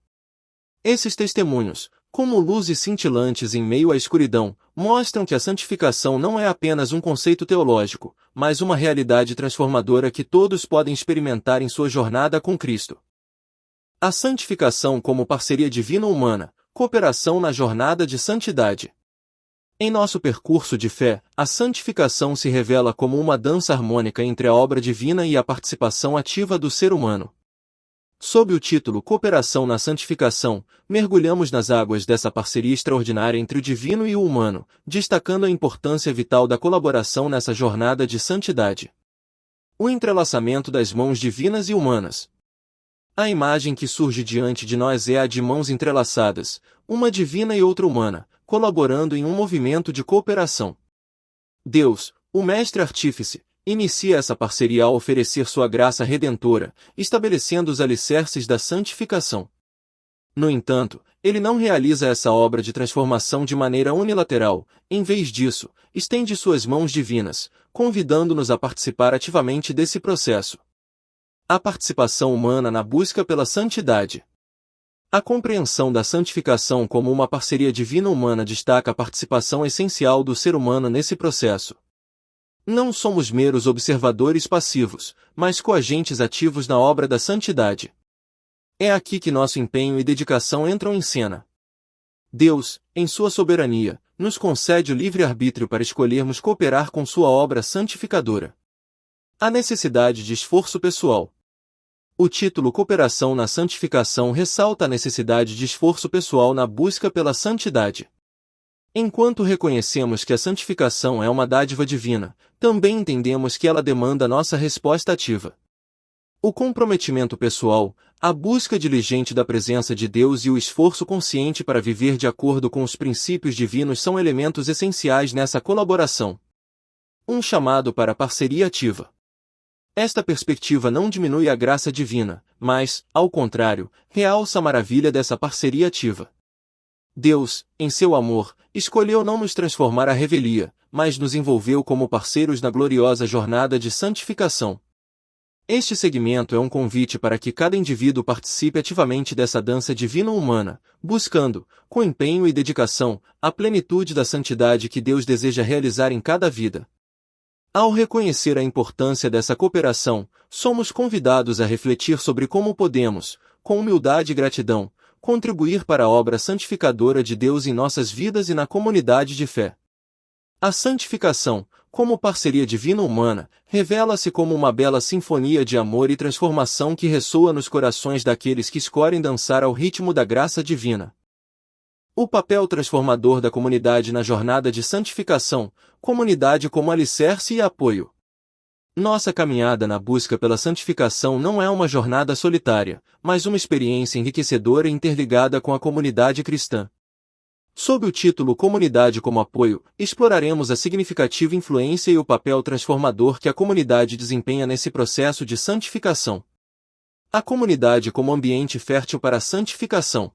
Esses testemunhos, como luzes cintilantes em meio à escuridão, mostram que a santificação não é apenas um conceito teológico, mas uma realidade transformadora que todos podem experimentar em sua jornada com Cristo. A santificação como parceria divino-humana, cooperação na jornada de santidade. Em nosso percurso de fé, a santificação se revela como uma dança harmônica entre a obra divina e a participação ativa do ser humano. Sob o título Cooperação na Santificação, mergulhamos nas águas dessa parceria extraordinária entre o divino e o humano, destacando a importância vital da colaboração nessa jornada de santidade. O entrelaçamento das mãos divinas e humanas. A imagem que surge diante de nós é a de mãos entrelaçadas, uma divina e outra humana, colaborando em um movimento de cooperação. Deus, o Mestre Artífice, inicia essa parceria ao oferecer sua graça redentora, estabelecendo os alicerces da santificação. No entanto, ele não realiza essa obra de transformação de maneira unilateral, em vez disso, estende suas mãos divinas, convidando-nos a participar ativamente desse processo. A participação humana na busca pela santidade. A compreensão da santificação como uma parceria divina-humana destaca a participação essencial do ser humano nesse processo. Não somos meros observadores passivos, mas coagentes ativos na obra da santidade. É aqui que nosso empenho e dedicação entram em cena. Deus, em sua soberania, nos concede o livre-arbítrio para escolhermos cooperar com sua obra santificadora. A necessidade de esforço pessoal. O título Cooperação na Santificação ressalta a necessidade de esforço pessoal na busca pela santidade. Enquanto reconhecemos que a santificação é uma dádiva divina, também entendemos que ela demanda nossa resposta ativa. O comprometimento pessoal, a busca diligente da presença de Deus e o esforço consciente para viver de acordo com os princípios divinos são elementos essenciais nessa colaboração. Um chamado para a parceria ativa. Esta perspectiva não diminui a graça divina, mas, ao contrário, realça a maravilha dessa parceria ativa. Deus, em seu amor, escolheu não nos transformar à revelia, mas nos envolveu como parceiros na gloriosa jornada de santificação. Este segmento é um convite para que cada indivíduo participe ativamente dessa dança divino-humana, buscando, com empenho e dedicação, a plenitude da santidade que Deus deseja realizar em cada vida. Ao reconhecer a importância dessa cooperação, somos convidados a refletir sobre como podemos, com humildade e gratidão, contribuir para a obra santificadora de Deus em nossas vidas e na comunidade de fé. A santificação, como parceria divina-humana, revela-se como uma bela sinfonia de amor e transformação que ressoa nos corações daqueles que escolhem dançar ao ritmo da graça divina. O papel transformador da comunidade na jornada de santificação, comunidade como alicerce e apoio. Nossa caminhada na busca pela santificação não é uma jornada solitária, mas uma experiência enriquecedora e interligada com a comunidade cristã. Sob o título Comunidade como Apoio, exploraremos a significativa influência e o papel transformador que a comunidade desempenha nesse processo de santificação. A comunidade como ambiente fértil para a santificação.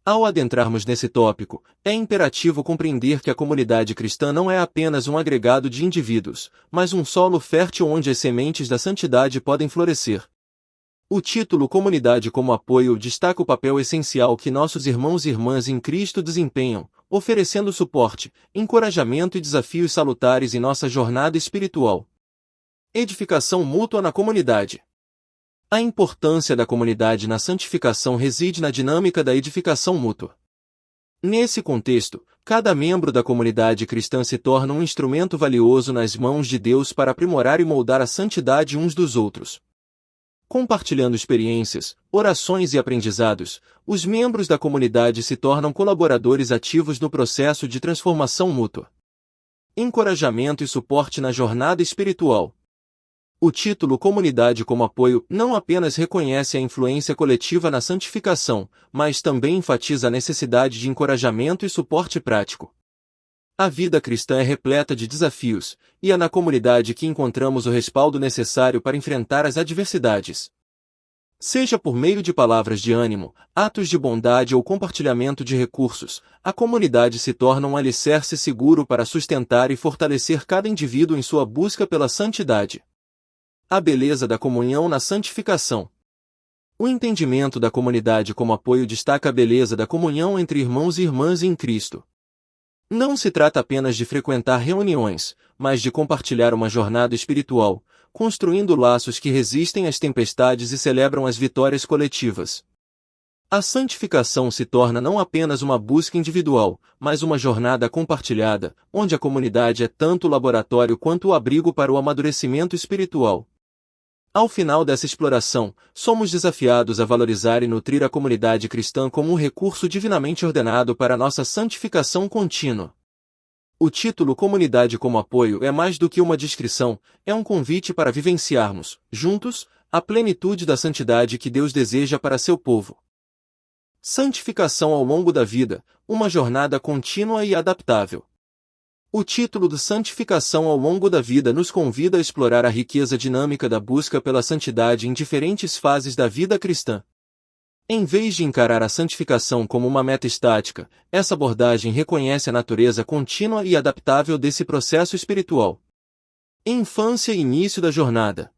Ao adentrarmos nesse tópico, é imperativo compreender que a comunidade cristã não é apenas um agregado de indivíduos, mas um solo fértil onde as sementes da santidade podem florescer. O título Comunidade como Apoio destaca o papel essencial que nossos irmãos e irmãs em Cristo desempenham, oferecendo suporte, encorajamento e desafios salutares em nossa jornada espiritual. Edificação mútua na comunidade. A importância da comunidade na santificação reside na dinâmica da edificação mútua. Nesse contexto, cada membro da comunidade cristã se torna um instrumento valioso nas mãos de Deus para aprimorar e moldar a santidade uns dos outros. Compartilhando experiências, orações e aprendizados, os membros da comunidade se tornam colaboradores ativos no processo de transformação mútua. Encorajamento e suporte na jornada espiritual. O título Comunidade como Apoio não apenas reconhece a influência coletiva na santificação, mas também enfatiza a necessidade de encorajamento e suporte prático. A vida cristã é repleta de desafios, e é na comunidade que encontramos o respaldo necessário para enfrentar as adversidades. Seja por meio de palavras de ânimo, atos de bondade ou compartilhamento de recursos, a comunidade se torna um alicerce seguro para sustentar e fortalecer cada indivíduo em sua busca pela santidade. A beleza da comunhão na santificação. O entendimento da comunidade como apoio destaca a beleza da comunhão entre irmãos e irmãs em Cristo. Não se trata apenas de frequentar reuniões, mas de compartilhar uma jornada espiritual, construindo laços que resistem às tempestades e celebram as vitórias coletivas. A santificação se torna não apenas uma busca individual, mas uma jornada compartilhada, onde a comunidade é tanto o laboratório quanto o abrigo para o amadurecimento espiritual. Ao final dessa exploração, somos desafiados a valorizar e nutrir a comunidade cristã como um recurso divinamente ordenado para nossa santificação contínua. O título Comunidade como Apoio é mais do que uma descrição, é um convite para vivenciarmos, juntos, a plenitude da santidade que Deus deseja para seu povo. Santificação ao longo da vida, uma jornada contínua e adaptável. O título de Santificação ao longo da vida nos convida a explorar a riqueza dinâmica da busca pela santidade em diferentes fases da vida cristã. Em vez de encarar a santificação como uma meta estática, essa abordagem reconhece a natureza contínua e adaptável desse processo espiritual. Infância e início da jornada.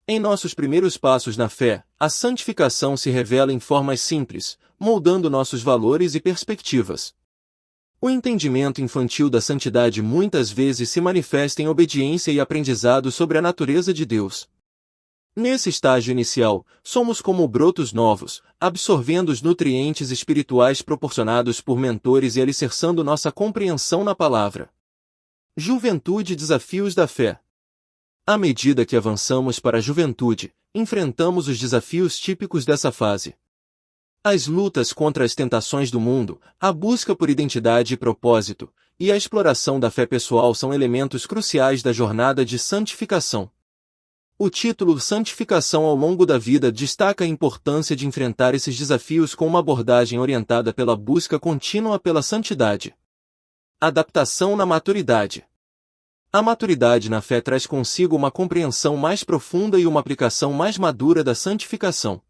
Em nossos primeiros passos na fé, a santificação se revela em formas simples, moldando nossos valores e perspectivas. O entendimento infantil da santidade muitas vezes se manifesta em obediência e aprendizado sobre a natureza de Deus. Nesse estágio inicial, somos como brotos novos, absorvendo os nutrientes espirituais proporcionados por mentores e alicerçando nossa compreensão na palavra. Juventude e desafios da fé. À medida que avançamos para a juventude, enfrentamos os desafios típicos dessa fase. As lutas contra as tentações do mundo, a busca por identidade e propósito, e a exploração da fé pessoal são elementos cruciais da jornada de santificação. O título Santificação ao longo da vida destaca a importância de enfrentar esses desafios com uma abordagem orientada pela busca contínua pela santidade. Adaptação na maturidade. A maturidade na fé traz consigo uma compreensão mais profunda e uma aplicação mais madura da santificação.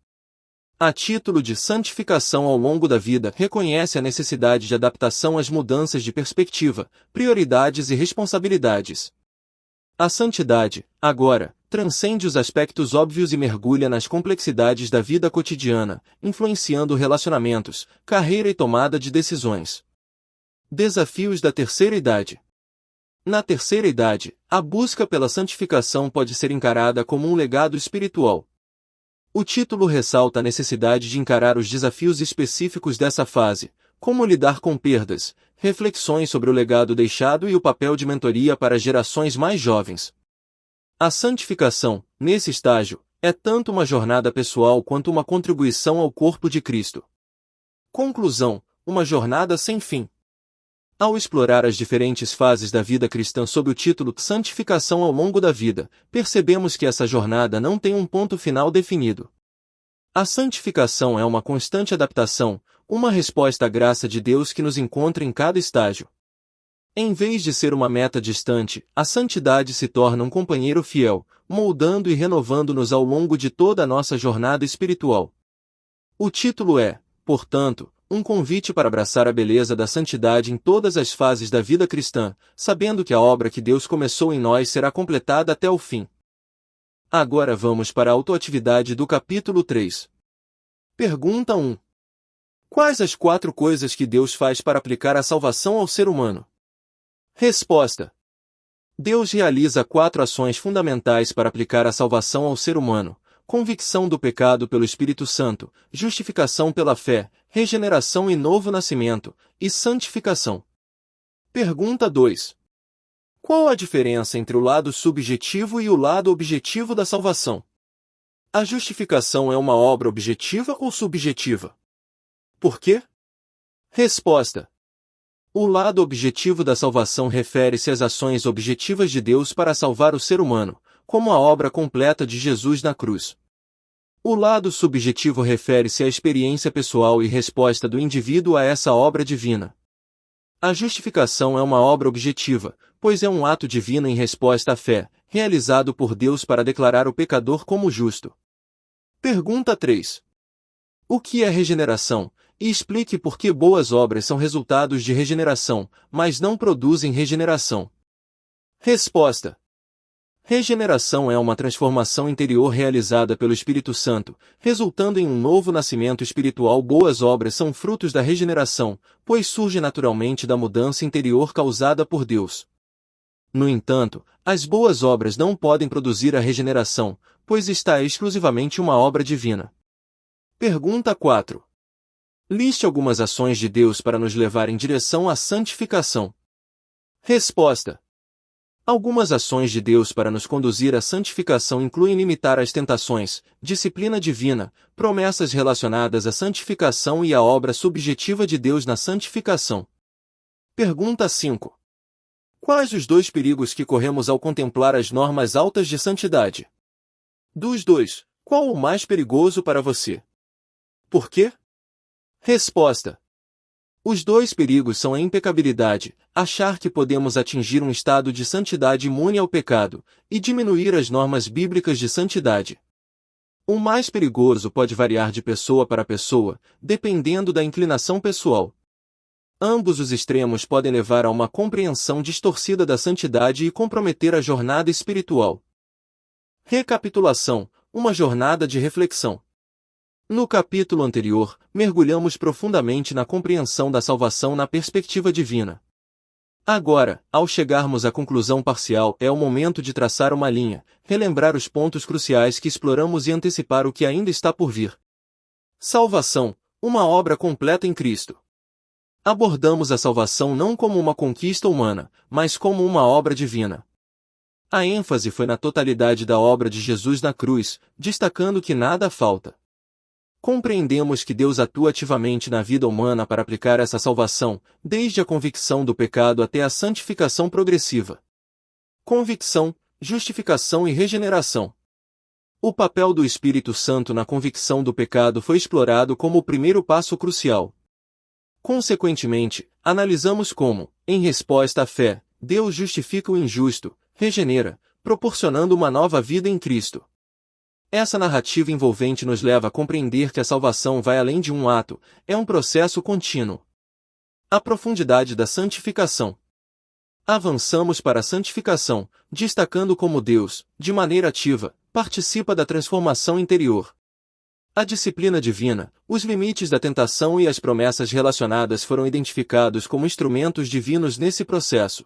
A título de Santificação ao longo da vida reconhece a necessidade de adaptação às mudanças de perspectiva, prioridades e responsabilidades. A santidade, agora, transcende os aspectos óbvios e mergulha nas complexidades da vida cotidiana, influenciando relacionamentos, carreira e tomada de decisões. Desafios da terceira idade. Na terceira idade, a busca pela santificação pode ser encarada como um legado espiritual. O título ressalta a necessidade de encarar os desafios específicos dessa fase, como lidar com perdas, reflexões sobre o legado deixado e o papel de mentoria para gerações mais jovens. A santificação, nesse estágio, é tanto uma jornada pessoal quanto uma contribuição ao corpo de Cristo. Conclusão: uma jornada sem fim. Ao explorar as diferentes fases da vida cristã sob o título Santificação ao longo da vida, percebemos que essa jornada não tem um ponto final definido. A santificação é uma constante adaptação, uma resposta à graça de Deus que nos encontra em cada estágio. Em vez de ser uma meta distante, a santidade se torna um companheiro fiel, moldando e renovando-nos ao longo de toda a nossa jornada espiritual. O título é, portanto, um convite para abraçar a beleza da santidade em todas as fases da vida cristã, sabendo que a obra que Deus começou em nós será completada até o fim. Agora vamos para a autoatividade do capítulo 3. Pergunta 1. Quais as 4 coisas que Deus faz para aplicar a salvação ao ser humano? Resposta. Deus realiza 4 ações fundamentais para aplicar a salvação ao ser humano: convicção do pecado pelo Espírito Santo, justificação pela fé, regeneração e novo nascimento, e santificação. Pergunta 2. Qual a diferença entre o lado subjetivo e o lado objetivo da salvação? A justificação é uma obra objetiva ou subjetiva? Por quê? Resposta. O lado objetivo da salvação refere-se às ações objetivas de Deus para salvar o ser humano, como a obra completa de Jesus na cruz. O lado subjetivo refere-se à experiência pessoal e resposta do indivíduo a essa obra divina. A justificação é uma obra objetiva, pois é um ato divino em resposta à fé, realizado por Deus para declarar o pecador como justo. Pergunta 3. O que é regeneração? E explique por que boas obras são resultados de regeneração, mas não produzem regeneração. Resposta. Regeneração é uma transformação interior realizada pelo Espírito Santo, resultando em um novo nascimento espiritual. Boas obras são frutos da regeneração, pois surgem naturalmente da mudança interior causada por Deus. No entanto, as boas obras não podem produzir a regeneração, pois está exclusivamente uma obra divina. Pergunta 4. Liste algumas ações de Deus para nos levar em direção à santificação. Resposta. Algumas ações de Deus para nos conduzir à santificação incluem limitar as tentações, disciplina divina, promessas relacionadas à santificação e a obra subjetiva de Deus na santificação. Pergunta 5. Quais os dois perigos que corremos ao contemplar as normas altas de santidade? Dos dois, qual o mais perigoso para você? Por quê? Resposta. Os dois perigos são a impecabilidade, achar que podemos atingir um estado de santidade imune ao pecado, e diminuir as normas bíblicas de santidade. O mais perigoso pode variar de pessoa para pessoa, dependendo da inclinação pessoal. Ambos os extremos podem levar a uma compreensão distorcida da santidade e comprometer a jornada espiritual. Recapitulação: uma jornada de reflexão. No capítulo anterior, mergulhamos profundamente na compreensão da salvação na perspectiva divina. Agora, ao chegarmos à conclusão parcial, é o momento de traçar uma linha, relembrar os pontos cruciais que exploramos e antecipar o que ainda está por vir. Salvação, uma obra completa em Cristo. Abordamos a salvação não como uma conquista humana, mas como uma obra divina. A ênfase foi na totalidade da obra de Jesus na cruz, destacando que nada falta. Compreendemos que Deus atua ativamente na vida humana para aplicar essa salvação, desde a convicção do pecado até a santificação progressiva. Convicção, justificação e regeneração. O papel do Espírito Santo na convicção do pecado foi explorado como o primeiro passo crucial. Consequentemente, analisamos como, em resposta à fé, Deus justifica o injusto, regenera, proporcionando uma nova vida em Cristo. Essa narrativa envolvente nos leva a compreender que a salvação vai além de um ato, é um processo contínuo. A profundidade da santificação. Avançamos para a santificação, destacando como Deus, de maneira ativa, participa da transformação interior. A disciplina divina, os limites da tentação e as promessas relacionadas foram identificados como instrumentos divinos nesse processo.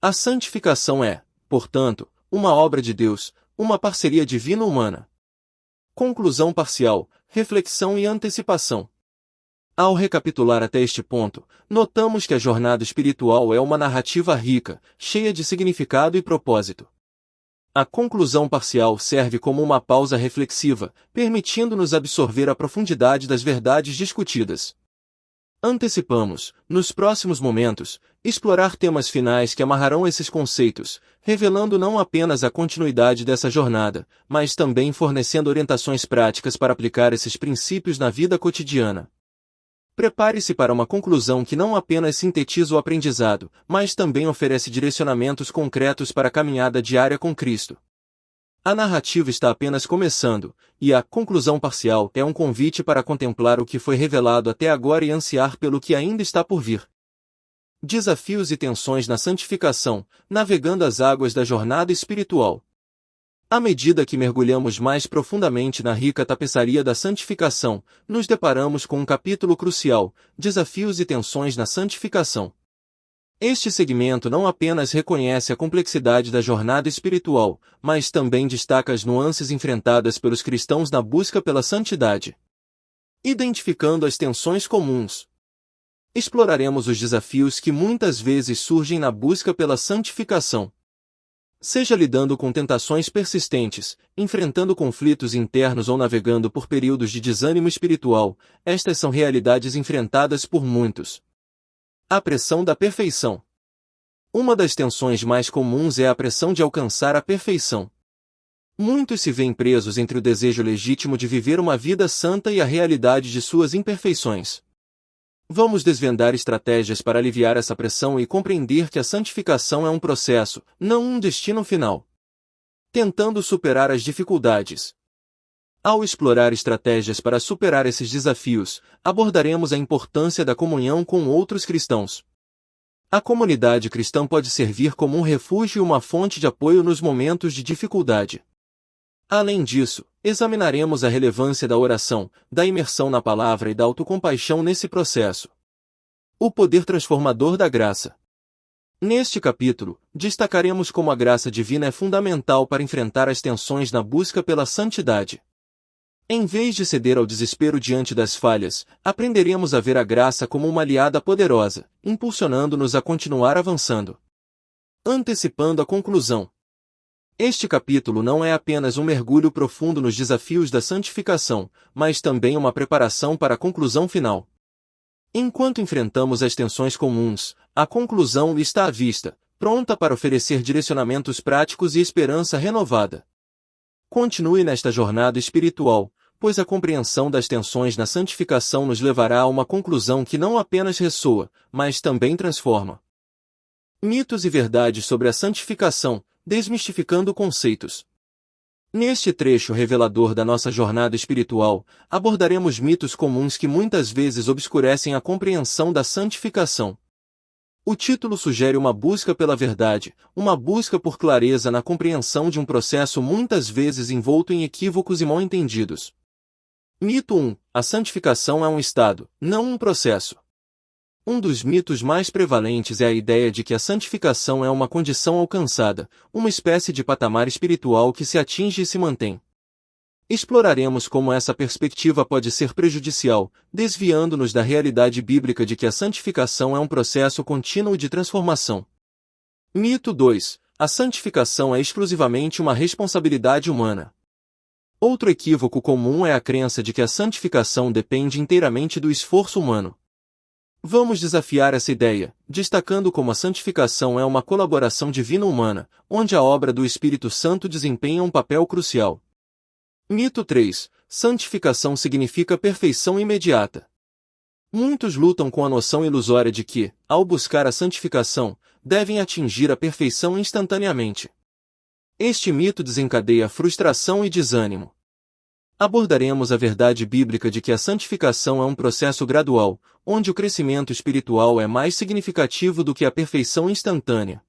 A santificação é, portanto, uma obra de Deus, uma parceria divina-humana. Conclusão parcial, reflexão e antecipação. Ao recapitular até este ponto, notamos que a jornada espiritual é uma narrativa rica, cheia de significado e propósito. A conclusão parcial serve como uma pausa reflexiva, permitindo-nos absorver a profundidade das verdades discutidas. Antecipamos, nos próximos momentos, explorar temas finais que amarrarão esses conceitos, revelando não apenas a continuidade dessa jornada, mas também fornecendo orientações práticas para aplicar esses princípios na vida cotidiana. Prepare-se para uma conclusão que não apenas sintetiza o aprendizado, mas também oferece direcionamentos concretos para a caminhada diária com Cristo. A narrativa está apenas começando, e a conclusão parcial é um convite para contemplar o que foi revelado até agora e ansiar pelo que ainda está por vir. Desafios e tensões na santificação, navegando as águas da jornada espiritual. À medida que mergulhamos mais profundamente na rica tapeçaria da santificação, nos deparamos com um capítulo crucial: desafios e tensões na santificação. Este segmento não apenas reconhece a complexidade da jornada espiritual, mas também destaca as nuances enfrentadas pelos cristãos na busca pela santidade. Identificando as tensões comuns. Exploraremos os desafios que muitas vezes surgem na busca pela santificação. Seja lidando com tentações persistentes, enfrentando conflitos internos ou navegando por períodos de desânimo espiritual, estas são realidades enfrentadas por muitos. A pressão da perfeição. Uma das tensões mais comuns é a pressão de alcançar a perfeição. Muitos se veem presos entre o desejo legítimo de viver uma vida santa e a realidade de suas imperfeições. Vamos desvendar estratégias para aliviar essa pressão e compreender que a santificação é um processo, não um destino final. Tentando superar as dificuldades. Ao explorar estratégias para superar esses desafios, abordaremos a importância da comunhão com outros cristãos. A comunidade cristã pode servir como um refúgio e uma fonte de apoio nos momentos de dificuldade. Além disso, examinaremos a relevância da oração, da imersão na palavra e da autocompaixão nesse processo. O poder transformador da graça. Neste capítulo, destacaremos como a graça divina é fundamental para enfrentar as tensões na busca pela santidade. Em vez de ceder ao desespero diante das falhas, aprenderemos a ver a graça como uma aliada poderosa, impulsionando-nos a continuar avançando. Antecipando a conclusão. Este capítulo não é apenas um mergulho profundo nos desafios da santificação, mas também uma preparação para a conclusão final. Enquanto enfrentamos as tensões comuns, a conclusão está à vista, pronta para oferecer direcionamentos práticos e esperança renovada. Continue nesta jornada espiritual, pois a compreensão das tensões na santificação nos levará a uma conclusão que não apenas ressoa, mas também transforma. Mitos e verdades sobre a santificação, desmistificando conceitos. Neste trecho revelador da nossa jornada espiritual, abordaremos mitos comuns que muitas vezes obscurecem a compreensão da santificação. O título sugere uma busca pela verdade, uma busca por clareza na compreensão de um processo muitas vezes envolto em equívocos e mal-entendidos. Mito 1. A santificação é um estado, não um processo. Um dos mitos mais prevalentes é a ideia de que a santificação é uma condição alcançada, uma espécie de patamar espiritual que se atinge e se mantém. Exploraremos como essa perspectiva pode ser prejudicial, desviando-nos da realidade bíblica de que a santificação é um processo contínuo de transformação. Mito 2. A santificação é exclusivamente uma responsabilidade humana. Outro equívoco comum é a crença de que a santificação depende inteiramente do esforço humano. Vamos desafiar essa ideia, destacando como a santificação é uma colaboração divina-humana, onde a obra do Espírito Santo desempenha um papel crucial. Mito 3. Santificação significa perfeição imediata. Muitos lutam com a noção ilusória de que, ao buscar a santificação, devem atingir a perfeição instantaneamente. Este mito desencadeia frustração e desânimo. Abordaremos a verdade bíblica de que a santificação é um processo gradual, onde o crescimento espiritual é mais significativo do que a perfeição instantânea.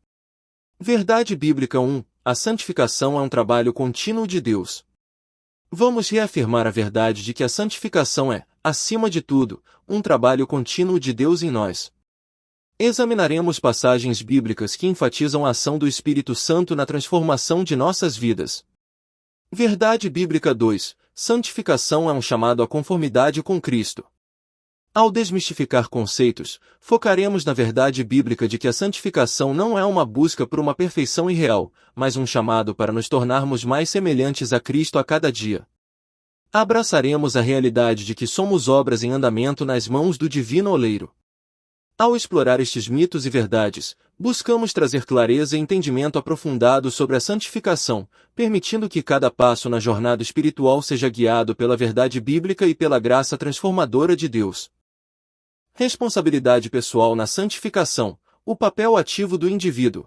Verdade bíblica 1. A santificação é um trabalho contínuo de Deus. Vamos reafirmar a verdade de que a santificação é, acima de tudo, um trabalho contínuo de Deus em nós. Examinaremos passagens bíblicas que enfatizam a ação do Espírito Santo na transformação de nossas vidas. Verdade bíblica 2. Santificação é um chamado à conformidade com Cristo. Ao desmistificar conceitos, focaremos na verdade bíblica de que a santificação não é uma busca por uma perfeição irreal, mas um chamado para nos tornarmos mais semelhantes a Cristo a cada dia. Abraçaremos a realidade de que somos obras em andamento nas mãos do Divino Oleiro. Ao explorar estes mitos e verdades, buscamos trazer clareza e entendimento aprofundado sobre a santificação, permitindo que cada passo na jornada espiritual seja guiado pela verdade bíblica e pela graça transformadora de Deus. Responsabilidade pessoal na santificação, o papel ativo do indivíduo.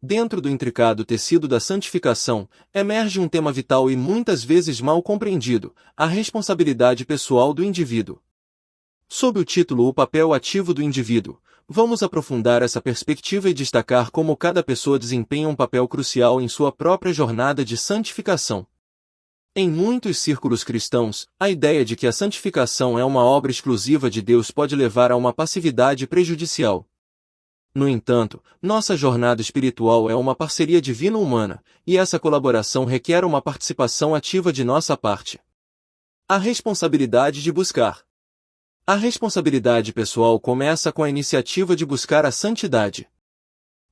Dentro do intricado tecido da santificação, emerge um tema vital e muitas vezes mal compreendido, a responsabilidade pessoal do indivíduo. Sob o título O papel ativo do indivíduo, vamos aprofundar essa perspectiva e destacar como cada pessoa desempenha um papel crucial em sua própria jornada de santificação. Em muitos círculos cristãos, a ideia de que a santificação é uma obra exclusiva de Deus pode levar a uma passividade prejudicial. No entanto, nossa jornada espiritual é uma parceria divino-humana, e essa colaboração requer uma participação ativa de nossa parte. A responsabilidade de buscar. A responsabilidade pessoal começa com a iniciativa de buscar a santidade.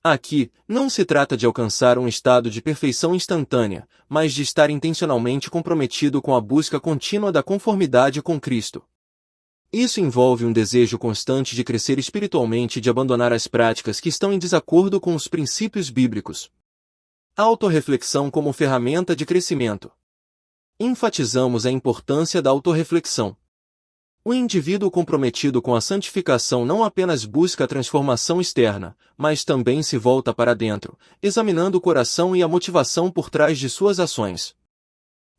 Aqui, não se trata de alcançar um estado de perfeição instantânea, mas de estar intencionalmente comprometido com a busca contínua da conformidade com Cristo. Isso envolve um desejo constante de crescer espiritualmente e de abandonar as práticas que estão em desacordo com os princípios bíblicos. A autorreflexão como ferramenta de crescimento. Enfatizamos a importância da autorreflexão. O indivíduo comprometido com a santificação não apenas busca a transformação externa, mas também se volta para dentro, examinando o coração e a motivação por trás de suas ações.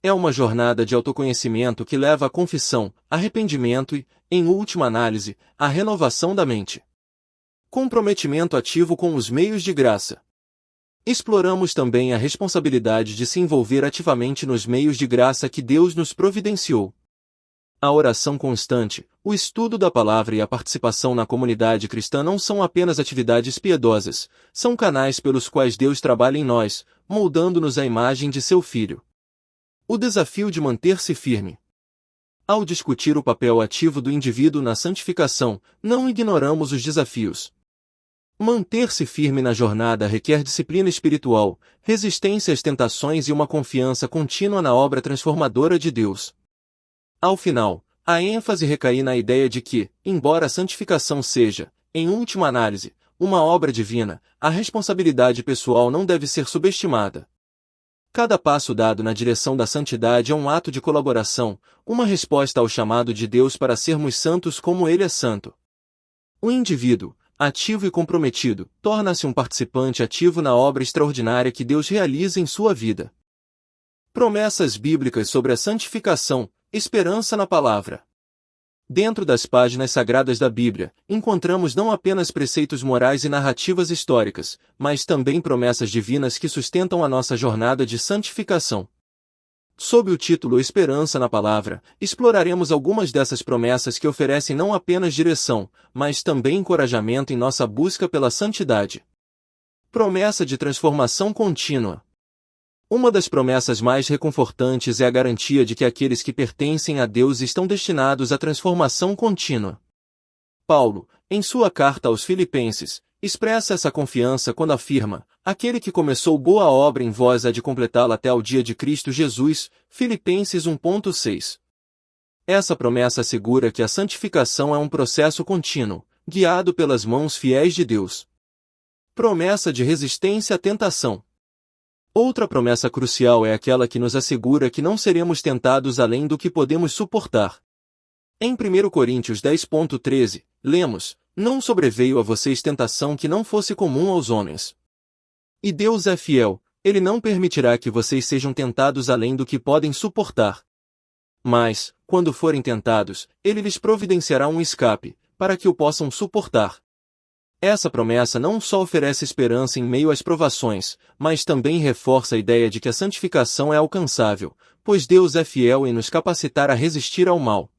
É uma jornada de autoconhecimento que leva à confissão, arrependimento e, em última análise, à renovação da mente. Comprometimento ativo com os meios de graça. Exploramos também a responsabilidade de se envolver ativamente nos meios de graça que Deus nos providenciou. A oração constante, o estudo da palavra e a participação na comunidade cristã não são apenas atividades piedosas, são canais pelos quais Deus trabalha em nós, moldando-nos à imagem de seu Filho. O desafio de manter-se firme. Ao discutir o papel ativo do indivíduo na santificação, não ignoramos os desafios. Manter-se firme na jornada requer disciplina espiritual, resistência às tentações e uma confiança contínua na obra transformadora de Deus. Ao final, a ênfase recai na ideia de que, embora a santificação seja, em última análise, uma obra divina, a responsabilidade pessoal não deve ser subestimada. Cada passo dado na direção da santidade é um ato de colaboração, uma resposta ao chamado de Deus para sermos santos como Ele é santo. O indivíduo, ativo e comprometido, torna-se um participante ativo na obra extraordinária que Deus realiza em sua vida. Promessas bíblicas sobre a santificação, esperança na palavra. Dentro das páginas sagradas da Bíblia, encontramos não apenas preceitos morais e narrativas históricas, mas também promessas divinas que sustentam a nossa jornada de santificação. Sob o título Esperança na Palavra, exploraremos algumas dessas promessas que oferecem não apenas direção, mas também encorajamento em nossa busca pela santidade. Promessa de transformação contínua. Uma das promessas mais reconfortantes é a garantia de que aqueles que pertencem a Deus estão destinados à transformação contínua. Paulo, em sua carta aos Filipenses, expressa essa confiança quando afirma: aquele que começou boa obra em vós há de completá-la até ao dia de Cristo Jesus, Filipenses 1:6. Essa promessa assegura que a santificação é um processo contínuo, guiado pelas mãos fiéis de Deus. Promessa de resistência à tentação. Outra promessa crucial é aquela que nos assegura que não seremos tentados além do que podemos suportar. Em 1 Coríntios 10:13, lemos: não sobreveio a vocês tentação que não fosse comum aos homens. E Deus é fiel, Ele não permitirá que vocês sejam tentados além do que podem suportar. Mas, quando forem tentados, Ele lhes providenciará um escape, para que o possam suportar. Essa promessa não só oferece esperança em meio às provações, mas também reforça a ideia de que a santificação é alcançável, pois Deus é fiel em nos capacitar a resistir ao mal.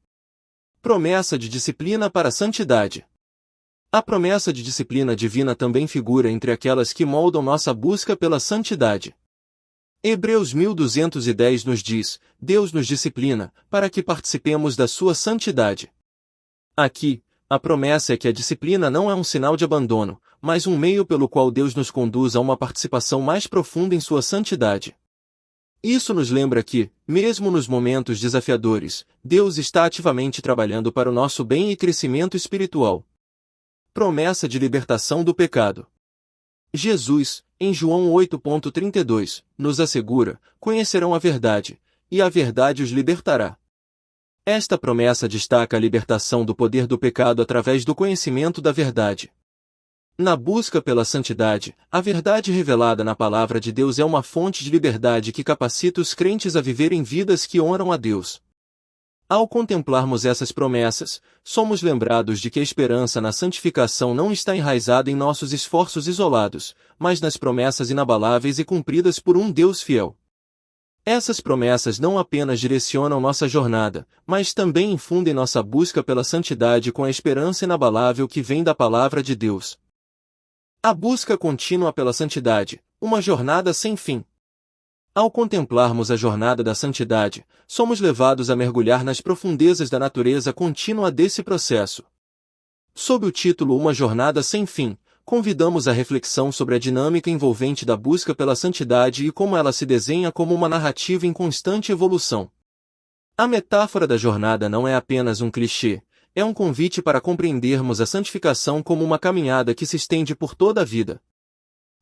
Promessa de disciplina para a santidade. A promessa de disciplina divina também figura entre aquelas que moldam nossa busca pela santidade. Hebreus 1210 nos diz: Deus nos disciplina, para que participemos da sua santidade. Aqui, a promessa é que a disciplina não é um sinal de abandono, mas um meio pelo qual Deus nos conduz a uma participação mais profunda em sua santidade. Isso nos lembra que, mesmo nos momentos desafiadores, Deus está ativamente trabalhando para o nosso bem e crescimento espiritual. Promessa de libertação do pecado. Jesus, em João 8:32, nos assegura: conhecerão a verdade, e a verdade os libertará. Esta promessa destaca a libertação do poder do pecado através do conhecimento da verdade. Na busca pela santidade, a verdade revelada na palavra de Deus é uma fonte de liberdade que capacita os crentes a viverem vidas que honram a Deus. Ao contemplarmos essas promessas, somos lembrados de que a esperança na santificação não está enraizada em nossos esforços isolados, mas nas promessas inabaláveis e cumpridas por um Deus fiel. Essas promessas não apenas direcionam nossa jornada, mas também infundem nossa busca pela santidade com a esperança inabalável que vem da palavra de Deus. A busca contínua pela santidade, uma jornada sem fim. Ao contemplarmos a jornada da santidade, somos levados a mergulhar nas profundezas da natureza contínua desse processo. Sob o título Uma Jornada Sem Fim, convidamos a reflexão sobre a dinâmica envolvente da busca pela santidade e como ela se desenha como uma narrativa em constante evolução. A metáfora da jornada não é apenas um clichê, é um convite para compreendermos a santificação como uma caminhada que se estende por toda a vida.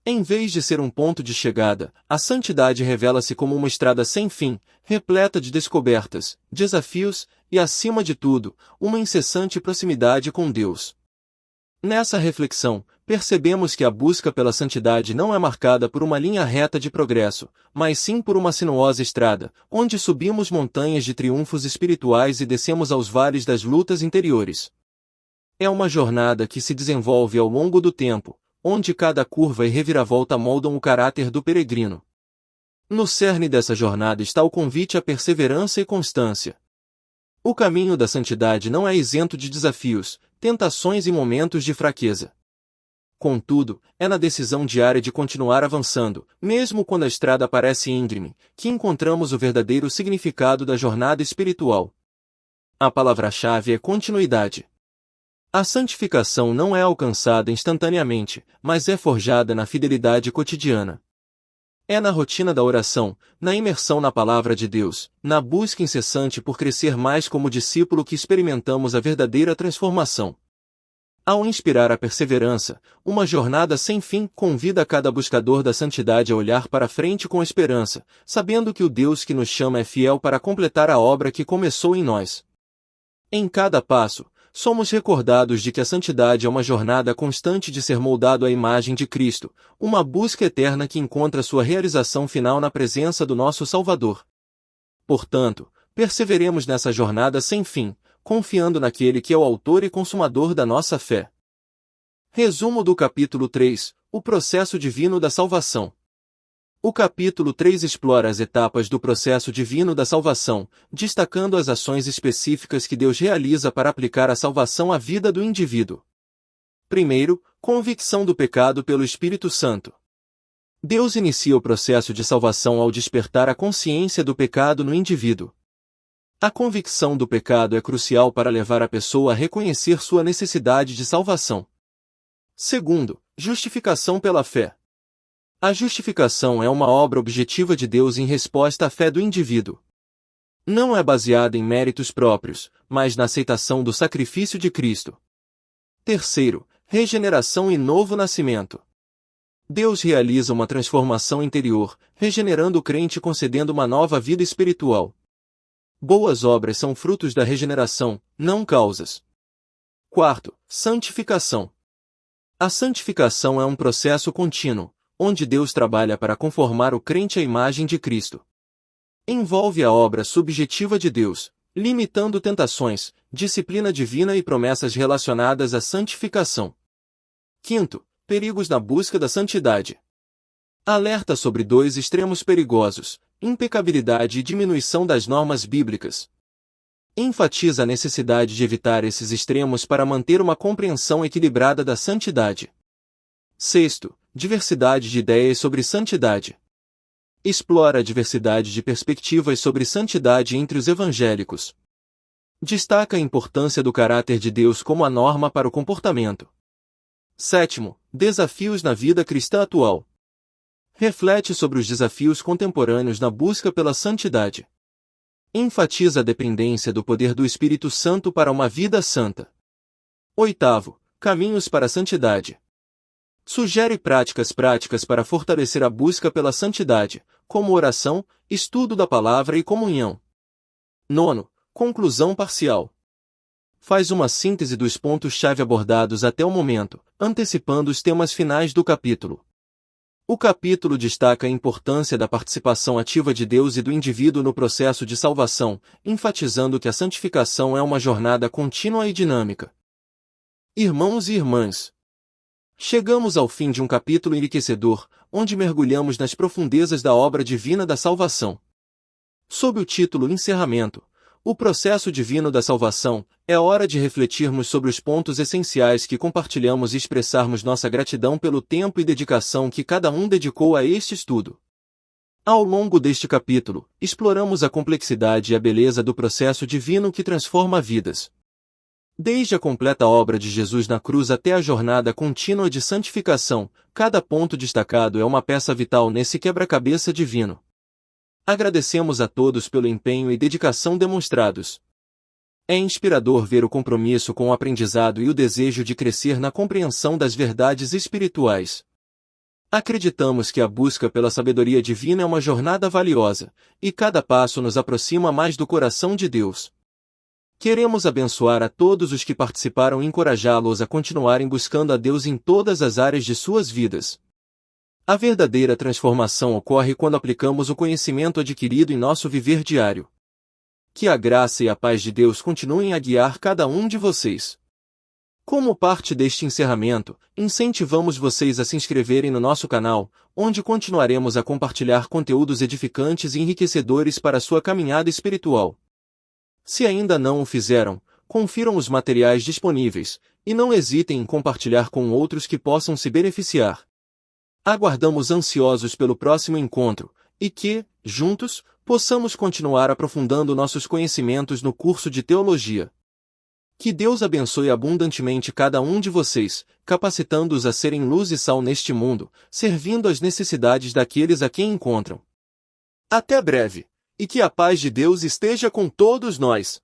Em vez de ser um ponto de chegada, a santidade revela-se como uma estrada sem fim, repleta de descobertas, desafios e, acima de tudo, uma incessante proximidade com Deus. Nessa reflexão, percebemos que a busca pela santidade não é marcada por uma linha reta de progresso, mas sim por uma sinuosa estrada, onde subimos montanhas de triunfos espirituais e descemos aos vales das lutas interiores. É uma jornada que se desenvolve ao longo do tempo, onde cada curva e reviravolta moldam o caráter do peregrino. No cerne dessa jornada está o convite à perseverança e constância. O caminho da santidade não é isento de desafios, tentações e momentos de fraqueza. Contudo, é na decisão diária de continuar avançando, mesmo quando a estrada parece íngreme, que encontramos o verdadeiro significado da jornada espiritual. A palavra-chave é continuidade. A santificação não é alcançada instantaneamente, mas é forjada na fidelidade cotidiana. É na rotina da oração, na imersão na palavra de Deus, na busca incessante por crescer mais como discípulo que experimentamos a verdadeira transformação. Ao inspirar a perseverança, uma jornada sem fim convida cada buscador da santidade a olhar para frente com esperança, sabendo que o Deus que nos chama é fiel para completar a obra que começou em nós. Em cada passo, somos recordados de que a santidade é uma jornada constante de ser moldado à imagem de Cristo, uma busca eterna que encontra sua realização final na presença do nosso Salvador. Portanto, perseveremos nessa jornada sem fim, confiando naquele que é o autor e consumador da nossa fé. Resumo do capítulo 3, o processo divino da salvação. O capítulo 3 explora as etapas do processo divino da salvação, destacando as ações específicas que Deus realiza para aplicar a salvação à vida do indivíduo. Primeiro, convicção do pecado pelo Espírito Santo. Deus inicia o processo de salvação ao despertar a consciência do pecado no indivíduo. A convicção do pecado é crucial para levar a pessoa a reconhecer sua necessidade de salvação. Segundo, justificação pela fé. A justificação é uma obra objetiva de Deus em resposta à fé do indivíduo. Não é baseada em méritos próprios, mas na aceitação do sacrifício de Cristo. Terceiro, regeneração e novo nascimento. Deus realiza uma transformação interior, regenerando o crente e concedendo uma nova vida espiritual. Boas obras são frutos da regeneração, não causas. Quarto, santificação. A santificação é um processo contínuo, onde Deus trabalha para conformar o crente à imagem de Cristo. Envolve a obra subjetiva de Deus, limitando tentações, disciplina divina e promessas relacionadas à santificação. Quinto, perigos na busca da santidade. Alerta sobre dois extremos perigosos: impecabilidade e diminuição das normas bíblicas. Enfatiza a necessidade de evitar esses extremos para manter uma compreensão equilibrada da santidade. Sexto, diversidade de ideias sobre santidade. Explora a diversidade de perspectivas sobre santidade entre os evangélicos. Destaca a importância do caráter de Deus como a norma para o comportamento. Sétimo, desafios na vida cristã atual. Reflete sobre os desafios contemporâneos na busca pela santidade. Enfatiza a dependência do poder do Espírito Santo para uma vida santa. Oitavo, caminhos para a santidade. Sugere práticas para fortalecer a busca pela santidade, como oração, estudo da palavra e comunhão. Nono, conclusão parcial. Faz uma síntese dos pontos-chave abordados até o momento, antecipando os temas finais do capítulo. O capítulo destaca a importância da participação ativa de Deus e do indivíduo no processo de salvação, enfatizando que a santificação é uma jornada contínua e dinâmica. Irmãos e irmãs, chegamos ao fim de um capítulo enriquecedor, onde mergulhamos nas profundezas da obra divina da salvação. Sob o título Encerramento, o processo divino da salvação, é hora de refletirmos sobre os pontos essenciais que compartilhamos e expressarmos nossa gratidão pelo tempo e dedicação que cada um dedicou a este estudo. Ao longo deste capítulo, exploramos a complexidade e a beleza do processo divino que transforma vidas. Desde a completa obra de Jesus na cruz até a jornada contínua de santificação, cada ponto destacado é uma peça vital nesse quebra-cabeça divino. Agradecemos a todos pelo empenho e dedicação demonstrados. É inspirador ver o compromisso com o aprendizado e o desejo de crescer na compreensão das verdades espirituais. Acreditamos que a busca pela sabedoria divina é uma jornada valiosa, e cada passo nos aproxima mais do coração de Deus. Queremos abençoar a todos os que participaram e encorajá-los a continuarem buscando a Deus em todas as áreas de suas vidas. A verdadeira transformação ocorre quando aplicamos o conhecimento adquirido em nosso viver diário. Que a graça e a paz de Deus continuem a guiar cada um de vocês. Como parte deste encerramento, incentivamos vocês a se inscreverem no nosso canal, onde continuaremos a compartilhar conteúdos edificantes e enriquecedores para a sua caminhada espiritual. Se ainda não o fizeram, confiram os materiais disponíveis, e não hesitem em compartilhar com outros que possam se beneficiar. Aguardamos ansiosos pelo próximo encontro, e que, juntos, possamos continuar aprofundando nossos conhecimentos no curso de teologia. Que Deus abençoe abundantemente cada um de vocês, capacitando-os a serem luz e sal neste mundo, servindo às necessidades daqueles a quem encontram. Até breve, e que a paz de Deus esteja com todos nós.